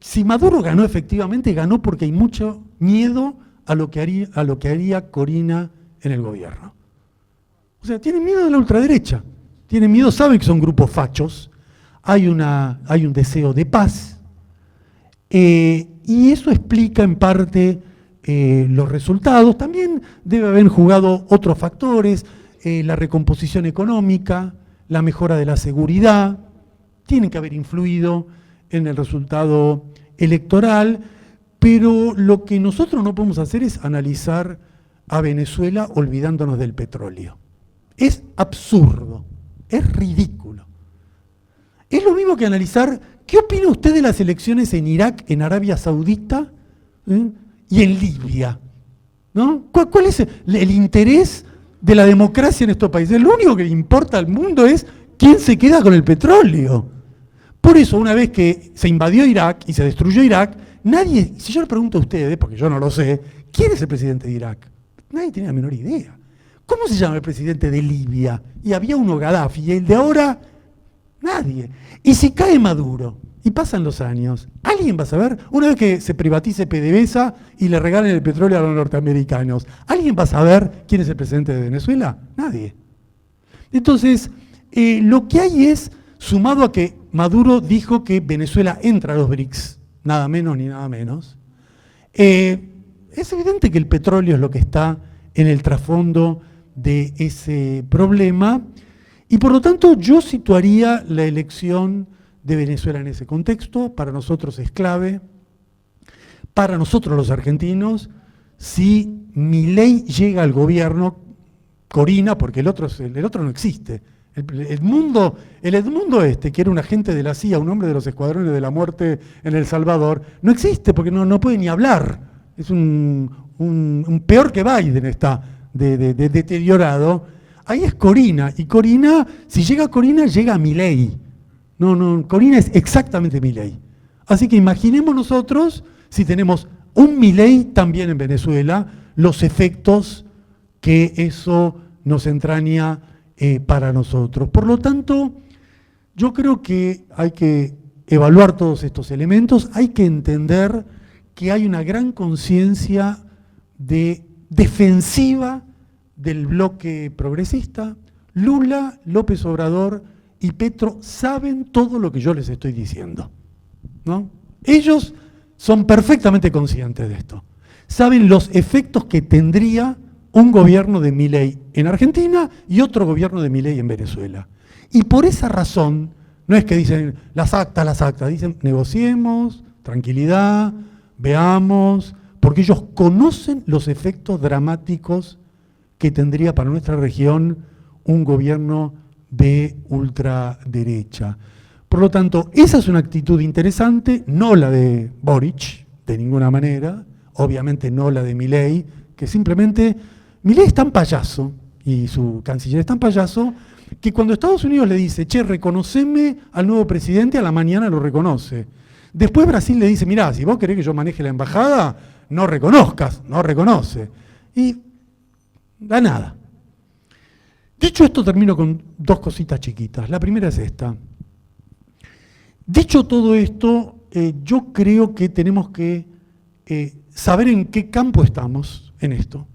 si Maduro ganó efectivamente, ganó porque hay mucho miedo a lo que haría Corina en el gobierno. O sea, tienen miedo de la ultraderecha. Tienen miedo, saben que son grupos fachos. hay un deseo de paz, y eso explica en parte los resultados. También debe haber jugado otros factores, la recomposición económica, la mejora de la seguridad, tienen que haber influido en el resultado electoral, pero lo que nosotros no podemos hacer es analizar a Venezuela olvidándonos del petróleo. Es absurdo, es ridículo. Es lo mismo que analizar, ¿qué opina usted de las elecciones en Irak, en Arabia Saudita y en Libia? ¿No? ¿Cuál es el interés de la democracia en estos países? Lo único que le importa al mundo es quién se queda con el petróleo. Por eso, una vez que se invadió Irak y se destruyó Irak, nadie, si yo le pregunto a ustedes, porque yo no lo sé, ¿quién es el presidente de Irak? Nadie tiene la menor idea. ¿Cómo se llama el presidente de Libia? Y había uno, Gaddafi, y el de ahora, nadie. Y si cae Maduro, y pasan los años, ¿alguien va a saber? Una vez que se privatice PDVSA y le regalen el petróleo a los norteamericanos, ¿alguien va a saber quién es el presidente de Venezuela? Nadie. Entonces, lo que hay es, sumado a que Maduro dijo que Venezuela entra a los BRICS, nada menos ni nada menos, es evidente que el petróleo es lo que está en el trasfondo de ese problema, y por lo tanto yo situaría la elección de Venezuela en ese contexto. Para nosotros es clave, para nosotros los argentinos, si Milei llega al gobierno, Corina, porque el otro no existe. El Edmundo que era un agente de la CIA, un hombre de los escuadrones de la muerte en El Salvador, no existe porque no puede ni hablar. Es un peor que Biden está de deteriorado. Ahí es Corina, y Corina, si llega Corina, llega Milei. No, Corina es exactamente Milei. Así que imaginemos nosotros, si tenemos un Milei también en Venezuela, los efectos que eso nos entraña para nosotros. Por lo tanto, yo creo que hay que evaluar todos estos elementos, hay que entender que hay una gran conciencia de defensiva del bloque progresista. Lula, López Obrador y Petro saben todo lo que yo les estoy diciendo, ¿no? Ellos son perfectamente conscientes de esto. Saben los efectos que tendría un gobierno de Milei en Argentina y otro gobierno de Milei en Venezuela. Y por esa razón, no es que dicen las actas, dicen negociemos, tranquilidad, veamos, porque ellos conocen los efectos dramáticos que tendría para nuestra región un gobierno de ultraderecha. Por lo tanto, esa es una actitud interesante, no la de Boric, de ninguna manera, obviamente no la de Milei, que simplemente, Milei es tan payaso, y su canciller es tan payaso, que cuando Estados Unidos le dice, che, reconoceme al nuevo presidente, a la mañana lo reconoce. Después Brasil le dice, mirá, si vos querés que yo maneje la embajada, no reconozcas, no reconoce. Y da nada. Dicho esto, termino con dos cositas chiquitas. La primera es esta. Dicho todo esto, yo creo que tenemos que saber en qué campo estamos en esto.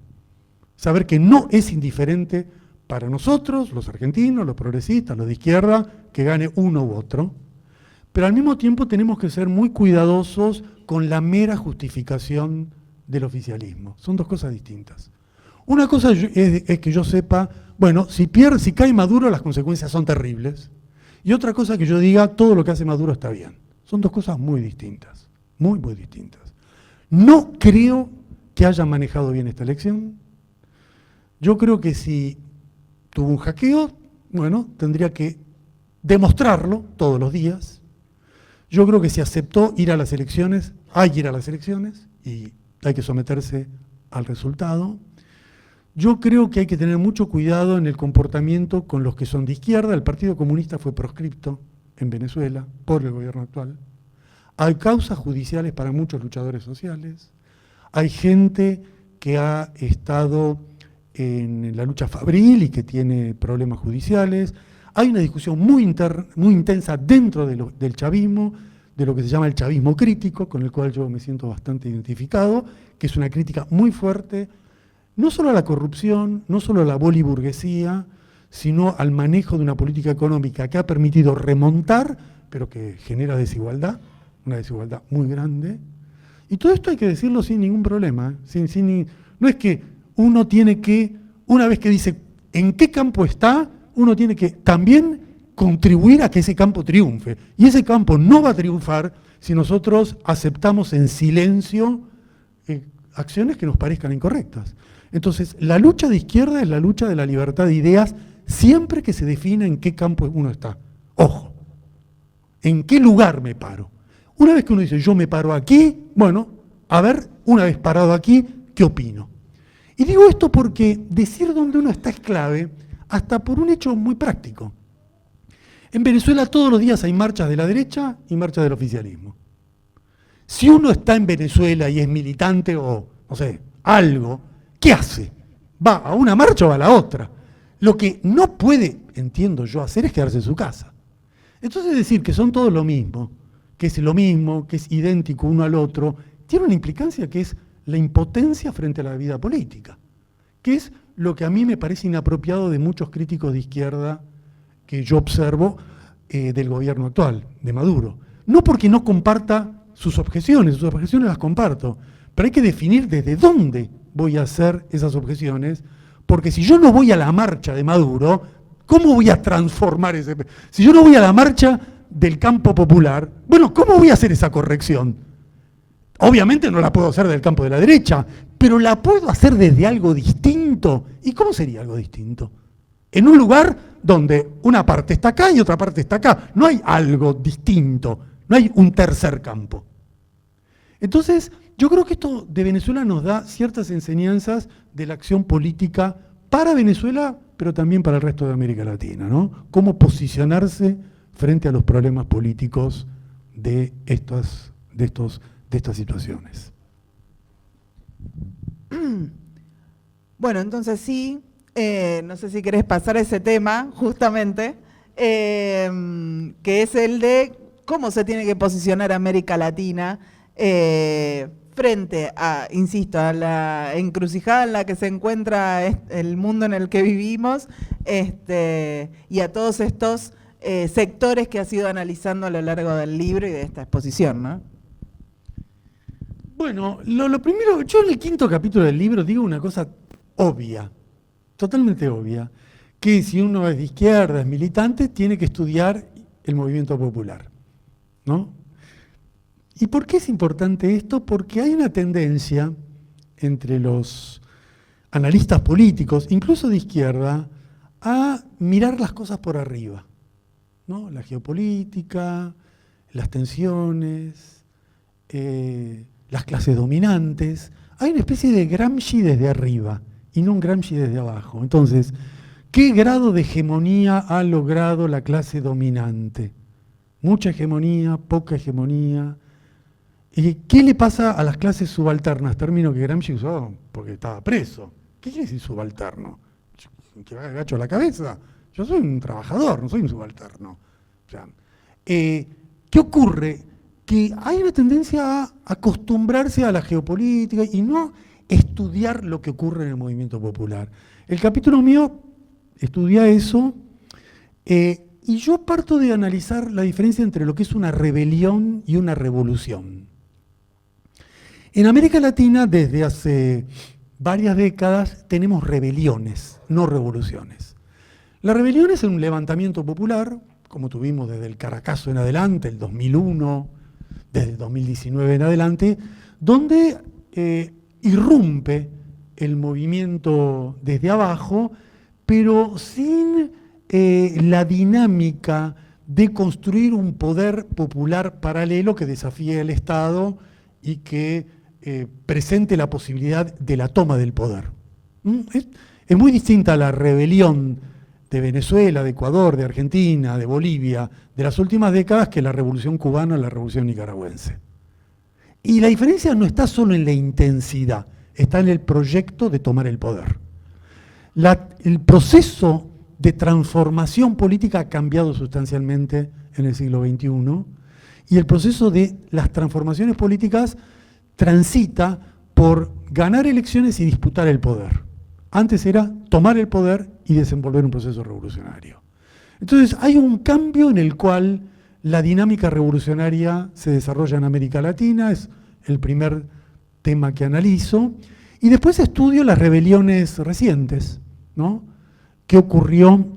Saber que no es indiferente para nosotros, los argentinos, los progresistas, los de izquierda, que gane uno u otro. Pero al mismo tiempo tenemos que ser muy cuidadosos con la mera justificación del oficialismo. Son dos cosas distintas. Una cosa es que yo sepa, bueno, si cae Maduro, las consecuencias son terribles. Y otra cosa que yo diga, todo lo que hace Maduro está bien. Son dos cosas muy distintas, muy, muy distintas. No creo que haya manejado bien esta elección. Yo creo que si tuvo un hackeo, bueno, tendría que demostrarlo todos los días. Yo creo que si aceptó ir a las elecciones, hay que ir a las elecciones y hay que someterse al resultado. Yo creo que hay que tener mucho cuidado en el comportamiento con los que son de izquierda. El Partido Comunista fue proscripto en Venezuela por el gobierno actual. Hay causas judiciales para muchos luchadores sociales. Hay gente que ha estado en la lucha fabril y que tiene problemas judiciales. Hay una discusión muy intensa dentro del chavismo, de lo que se llama el chavismo crítico, con el cual yo me siento bastante identificado, que es una crítica muy fuerte, no solo a la corrupción, no solo a la boliburguesía, sino al manejo de una política económica que ha permitido remontar pero que genera desigualdad, una desigualdad muy grande. Y todo esto hay que decirlo sin ningún problema. No es que uno tiene que, una vez que dice en qué campo está, uno tiene que también contribuir a que ese campo triunfe. Y ese campo no va a triunfar si nosotros aceptamos en silencio acciones que nos parezcan incorrectas. Entonces, la lucha de izquierda es la lucha de la libertad de ideas siempre que se defina en qué campo uno está. Ojo, ¿en qué lugar me paro? Una vez que uno dice, yo me paro aquí, bueno, a ver, una vez parado aquí, ¿qué opino? Y digo esto porque decir dónde uno está es clave, hasta por un hecho muy práctico. En Venezuela todos los días hay marchas de la derecha y marchas del oficialismo. Si uno está en Venezuela y es militante o, no sé, algo, ¿qué hace? ¿Va a una marcha o a la otra? Lo que no puede, entiendo yo, hacer es quedarse en su casa. Entonces decir que son todos lo mismo, que es lo mismo, que es idéntico uno al otro, tiene una implicancia que es la impotencia frente a la vida política, que es lo que a mí me parece inapropiado de muchos críticos de izquierda que yo observo del gobierno actual, de Maduro. No porque no comparta sus objeciones las comparto, pero hay que definir desde dónde voy a hacer esas objeciones, porque si yo no voy a la marcha de Maduro, ¿cómo voy a transformar ese? Si yo no voy a la marcha del campo popular, bueno, ¿cómo voy a hacer esa corrección? Obviamente no la puedo hacer del campo de la derecha, pero la puedo hacer desde algo distinto. ¿Y cómo sería algo distinto? En un lugar donde una parte está acá y otra parte está acá. No hay algo distinto, no hay un tercer campo. Entonces, yo creo que esto de Venezuela nos da ciertas enseñanzas de la acción política para Venezuela, pero también para el resto de América Latina, ¿no? Cómo posicionarse frente a los problemas políticos de estas situaciones. Bueno, entonces sí, no sé si querés pasar a ese tema, justamente, que es el de cómo se tiene que posicionar América Latina frente a, insisto, a la encrucijada en la que se encuentra el mundo en el que vivimos y a todos estos sectores que has ido analizando a lo largo del libro y de esta exposición, ¿no? Bueno, lo primero, yo en el 5º capítulo del libro digo una cosa obvia, totalmente obvia, que si uno es de izquierda, es militante, tiene que estudiar el movimiento popular, ¿no? ¿Y por qué es importante esto? Porque hay una tendencia entre los analistas políticos, incluso de izquierda, a mirar las cosas por arriba, ¿no? La geopolítica, las tensiones, las clases dominantes. Hay una especie de Gramsci desde arriba y no un Gramsci desde abajo. Entonces, ¿qué grado de hegemonía ha logrado la clase dominante? Mucha hegemonía, poca hegemonía. ¿Qué le pasa a las clases subalternas? Término que Gramsci usó porque estaba preso. ¿Qué quiere decir subalterno? ¿Que me agacho la cabeza? Yo soy un trabajador, no soy un subalterno. O sea, ¿qué ocurre? Que hay una tendencia a acostumbrarse a la geopolítica y no estudiar lo que ocurre en el movimiento popular. El capítulo mío estudia eso y yo parto de analizar la diferencia entre lo que es una rebelión y una revolución. En América Latina, desde hace varias décadas, tenemos rebeliones, no revoluciones. La rebelión es un levantamiento popular, como tuvimos desde el Caracazo en adelante, el 2001, desde el 2019 en adelante, donde irrumpe el movimiento desde abajo, pero sin la dinámica de construir un poder popular paralelo que desafíe al Estado y que presente la posibilidad de la toma del poder. Es muy distinta a la rebelión de Venezuela, de Ecuador, de Argentina, de Bolivia, de las últimas décadas, que la revolución cubana o la revolución nicaragüense. Y la diferencia no está solo en la intensidad, está en el proyecto de tomar el poder. El proceso de transformación política ha cambiado sustancialmente en el siglo XXI y el proceso de las transformaciones políticas transita por ganar elecciones y disputar el poder. Antes era tomar el poder y desenvolver un proceso revolucionario. Entonces hay un cambio en el cual la dinámica revolucionaria se desarrolla en América Latina, es el primer tema que analizo, y después estudio las rebeliones recientes, ¿no? ¿Qué ocurrió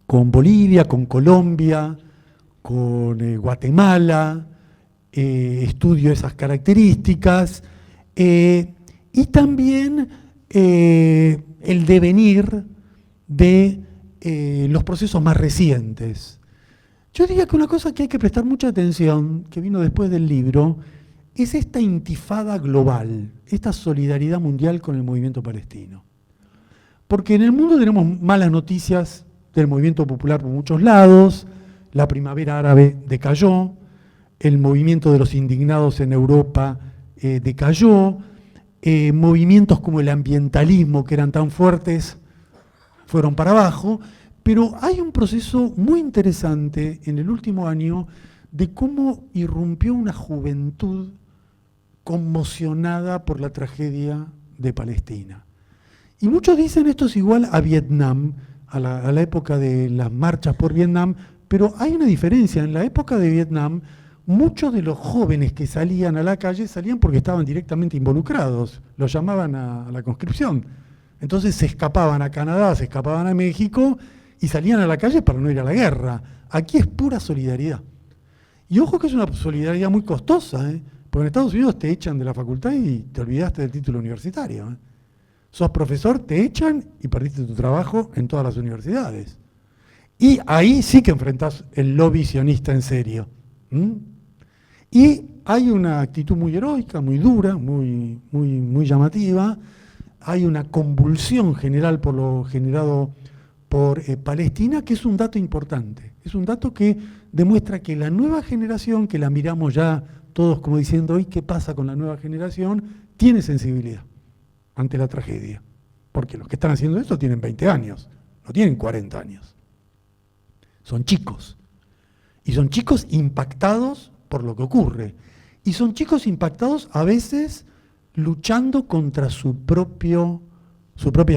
con Bolivia, con Colombia, con Guatemala? Estudio esas características, y también el devenir de los procesos más recientes. Yo diría que una cosa que hay que prestar mucha atención, que vino después del libro, es esta intifada global, esta solidaridad mundial con el movimiento palestino. Porque en el mundo tenemos malas noticias del movimiento popular por muchos lados, la primavera árabe decayó, el movimiento de los indignados en Europa decayó, movimientos como el ambientalismo, que eran tan fuertes, fueron para abajo, pero hay un proceso muy interesante en el último año de cómo irrumpió una juventud conmocionada por la tragedia de Palestina. Y muchos dicen esto es igual a Vietnam, a la época de las marchas por Vietnam, pero hay una diferencia. En la época de Vietnam, muchos de los jóvenes que salían a la calle salían porque estaban directamente involucrados, los llamaban a la conscripción. Entonces se escapaban a Canadá, se escapaban a México y salían a la calle para no ir a la guerra. Aquí es pura solidaridad. Y ojo que es una solidaridad muy costosa, porque en Estados Unidos te echan de la facultad y te olvidaste del título universitario. Sos profesor, te echan y perdiste tu trabajo en todas las universidades. Y ahí sí que enfrentás el lobby sionista en serio. Y hay una actitud muy heroica, muy dura, muy llamativa. Hay una convulsión general por lo generado por Palestina, que es un dato importante. Es un dato que demuestra que la nueva generación, que la miramos ya todos como diciendo, ¿y qué pasa con la nueva generación?, tiene sensibilidad ante la tragedia. Porque los que están haciendo esto tienen 20 años, no tienen 40 años. Son chicos. Y son chicos impactados por lo que ocurre. Y son chicos impactados a veces luchando contra su propia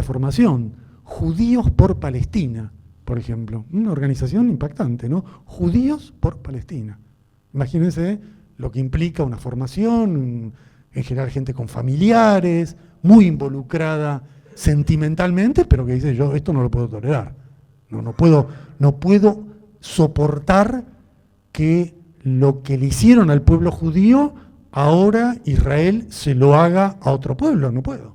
formación. Judíos por Palestina, por ejemplo. Una organización impactante, ¿no? Judíos por Palestina. Imagínense lo que implica una formación, en general gente con familiares, muy involucrada sentimentalmente, pero que dice, yo esto no lo puedo tolerar. No puedo soportar que lo que le hicieron al pueblo judío, ahora Israel se lo haga a otro pueblo, no puedo.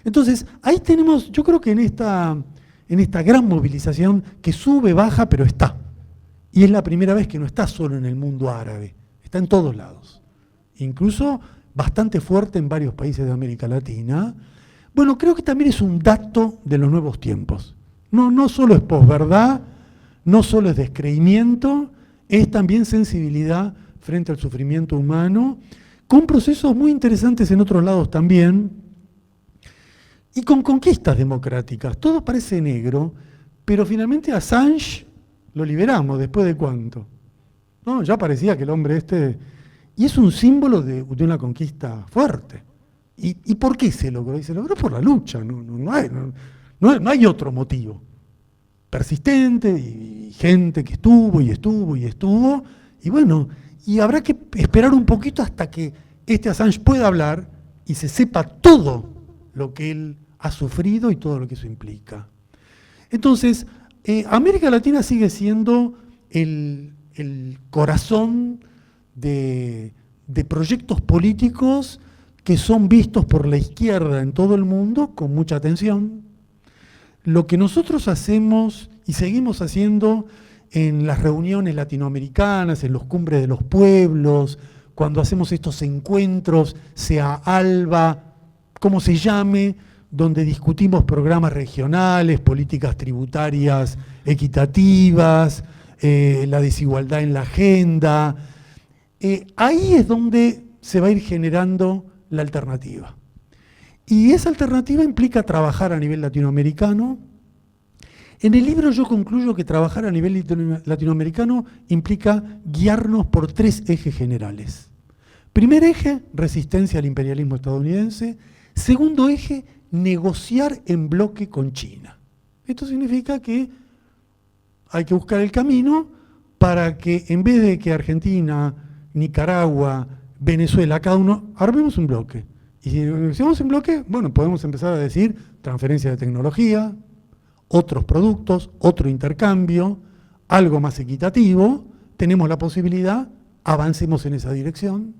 Entonces, ahí tenemos, yo creo que en esta gran movilización que sube, baja, pero está. Y es la primera vez que no está solo en el mundo árabe, está en todos lados. Incluso bastante fuerte en varios países de América Latina. Bueno, creo que también es un dato de los nuevos tiempos. No solo es posverdad, no solo es descreimiento, es también sensibilidad frente al sufrimiento humano, con procesos muy interesantes en otros lados también, y con conquistas democráticas. Todo parece negro, pero finalmente a Assange lo liberamos, ¿después de cuánto? No, ya parecía que el hombre y es un símbolo de una conquista fuerte. ¿Y por qué se logró? Y se logró por la lucha, no hay otro motivo. Persistente, y gente que estuvo, y bueno, y habrá que esperar un poquito hasta que Assange pueda hablar y se sepa todo lo que él ha sufrido y todo lo que eso implica. Entonces, América Latina sigue siendo el corazón de proyectos políticos que son vistos por la izquierda en todo el mundo con mucha atención. Lo que nosotros hacemos y seguimos haciendo en las reuniones latinoamericanas, en los cumbres de los pueblos, cuando hacemos estos encuentros, sea ALBA, como se llame, donde discutimos programas regionales, políticas tributarias equitativas, la desigualdad en la agenda. Ahí es donde se va a ir generando la alternativa. Y esa alternativa implica trabajar a nivel latinoamericano. En el libro yo concluyo que trabajar a nivel latinoamericano implica guiarnos por 3 ejes generales. Primer eje, resistencia al imperialismo estadounidense. Segundo eje, negociar en bloque con China. Esto significa que hay que buscar el camino para que en vez de que Argentina, Nicaragua, Venezuela, cada uno, armemos un bloque. Y si hacemos un bloque, bueno, podemos empezar a decir transferencia de tecnología, otros productos, otro intercambio, algo más equitativo, tenemos la posibilidad, avancemos en esa dirección.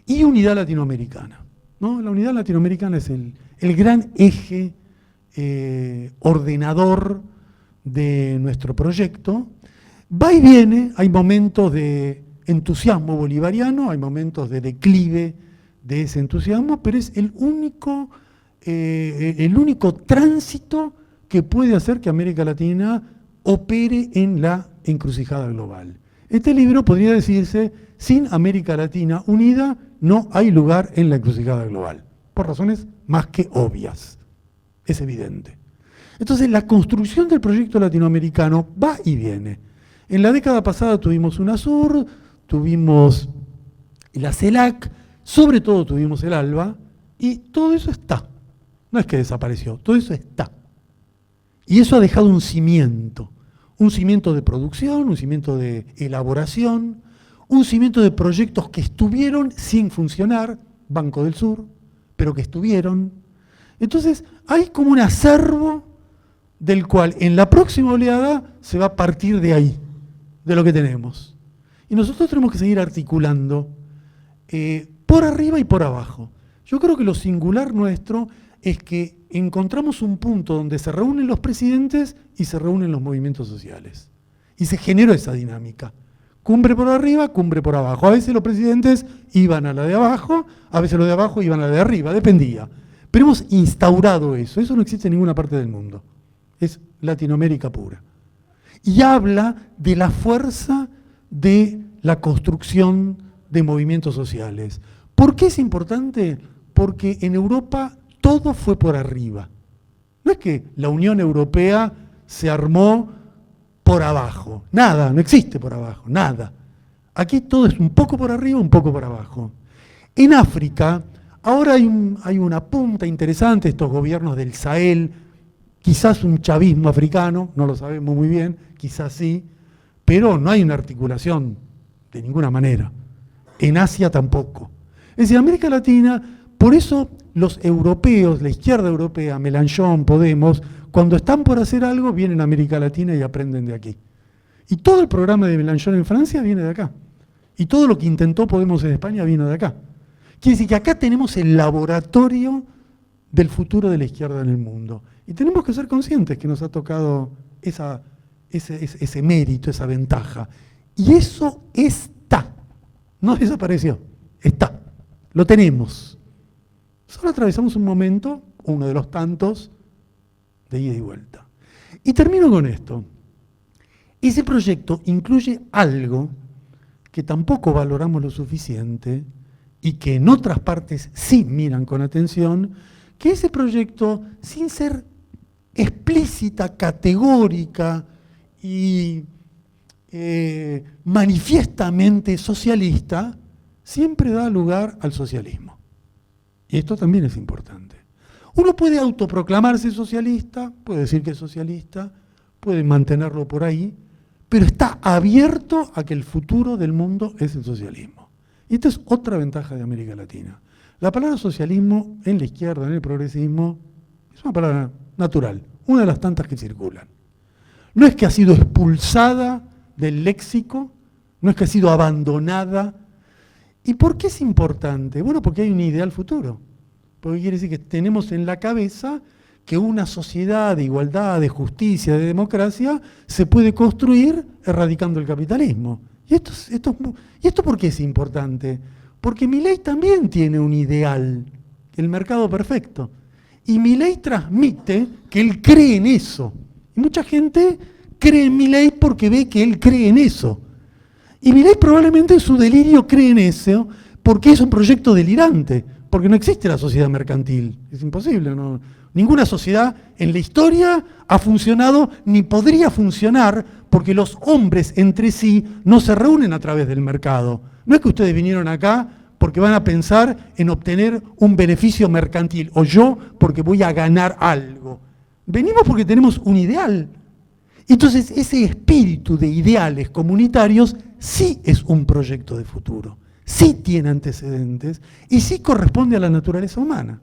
Y unidad latinoamericana, ¿no? La unidad latinoamericana es el gran eje ordenador de nuestro proyecto. Va y viene, hay momentos de entusiasmo bolivariano, hay momentos de declive de ese entusiasmo, pero es el único tránsito que puede hacer que América Latina opere en la encrucijada global. Este libro podría decirse: sin América Latina unida no hay lugar en la encrucijada global, por razones más que obvias, es evidente. Entonces la construcción del proyecto latinoamericano va y viene. En la década pasada tuvimos UNASUR, tuvimos la CELAC, sobre todo tuvimos el ALBA, y todo eso está. No es que desapareció, todo eso está. Y eso ha dejado un cimiento de producción, un cimiento de elaboración, un cimiento de proyectos que estuvieron sin funcionar, Banco del Sur, pero que estuvieron. Entonces hay como un acervo del cual en la próxima oleada se va a partir de ahí, de lo que tenemos. Y nosotros tenemos que seguir articulando por arriba y por abajo. Yo creo que lo singular nuestro es que encontramos un punto donde se reúnen los presidentes y se reúnen los movimientos sociales. Y se generó esa dinámica. Cumbre por arriba, cumbre por abajo. A veces los presidentes iban a la de abajo, a veces los de abajo iban a la de arriba, dependía. Pero hemos instaurado eso. Eso no existe en ninguna parte del mundo. Es Latinoamérica pura. Y habla de la fuerza de la construcción de movimientos sociales. ¿Por qué es importante? Porque en Europa todo fue por arriba. No es que la Unión Europea se armó por abajo. Nada, no existe por abajo, nada. Aquí todo es un poco por arriba, un poco por abajo. En África, ahora hay una punta interesante, estos gobiernos del Sahel, quizás un chavismo africano, no lo sabemos muy bien, quizás sí, pero no hay una articulación de ninguna manera. En Asia tampoco. Es decir, América Latina, por eso los europeos, la izquierda europea, Mélenchon, Podemos, cuando están por hacer algo, vienen a América Latina y aprenden de aquí. Y todo el programa de Mélenchon en Francia viene de acá. Y todo lo que intentó Podemos en España vino de acá. Quiere decir que acá tenemos el laboratorio del futuro de la izquierda en el mundo. Y tenemos que ser conscientes que nos ha tocado ese mérito, esa ventaja. Y eso está. No desapareció. Está. Lo tenemos. Solo atravesamos un momento, uno de los tantos, de ida y vuelta. Y termino con esto. Ese proyecto incluye algo que tampoco valoramos lo suficiente y que en otras partes sí miran con atención, que ese proyecto, sin ser explícita, categórica y manifiestamente socialista, siempre da lugar al socialismo. Y esto también es importante. Uno puede autoproclamarse socialista, puede decir que es socialista, puede mantenerlo por ahí, pero está abierto a que el futuro del mundo es el socialismo. Y esta es otra ventaja de América Latina. La palabra socialismo en la izquierda, en el progresismo, es una palabra natural, una de las tantas que circulan. No es que ha sido expulsada del léxico, no es que ha sido abandonada. ¿Y por qué es importante? Bueno, porque hay un ideal futuro. Porque quiere decir que tenemos en la cabeza que una sociedad de igualdad, de justicia, de democracia, se puede construir erradicando el capitalismo. ¿Y esto por qué es importante? Porque Milei también tiene un ideal, el mercado perfecto. Y Milei transmite que él cree en eso. Y mucha gente cree en Milei porque ve que él cree en eso. Y Milei probablemente en su delirio cree en eso porque es un proyecto delirante, porque no existe la sociedad mercantil. Es imposible, ¿no? Ninguna sociedad en la historia ha funcionado ni podría funcionar porque los hombres entre sí no se reúnen a través del mercado. No es que ustedes vinieron acá porque van a pensar en obtener un beneficio mercantil, o yo porque voy a ganar algo. Venimos porque tenemos un ideal. Entonces, ese espíritu de ideales comunitarios sí es un proyecto de futuro, sí tiene antecedentes y sí corresponde a la naturaleza humana.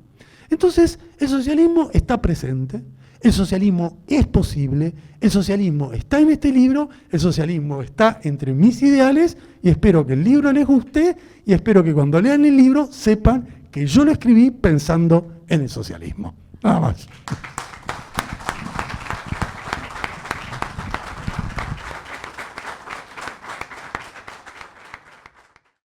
Entonces, el socialismo está presente, el socialismo es posible, el socialismo está en este libro, el socialismo está entre mis ideales y espero que el libro les guste y espero que cuando lean el libro sepan que yo lo escribí pensando en el socialismo. Nada más.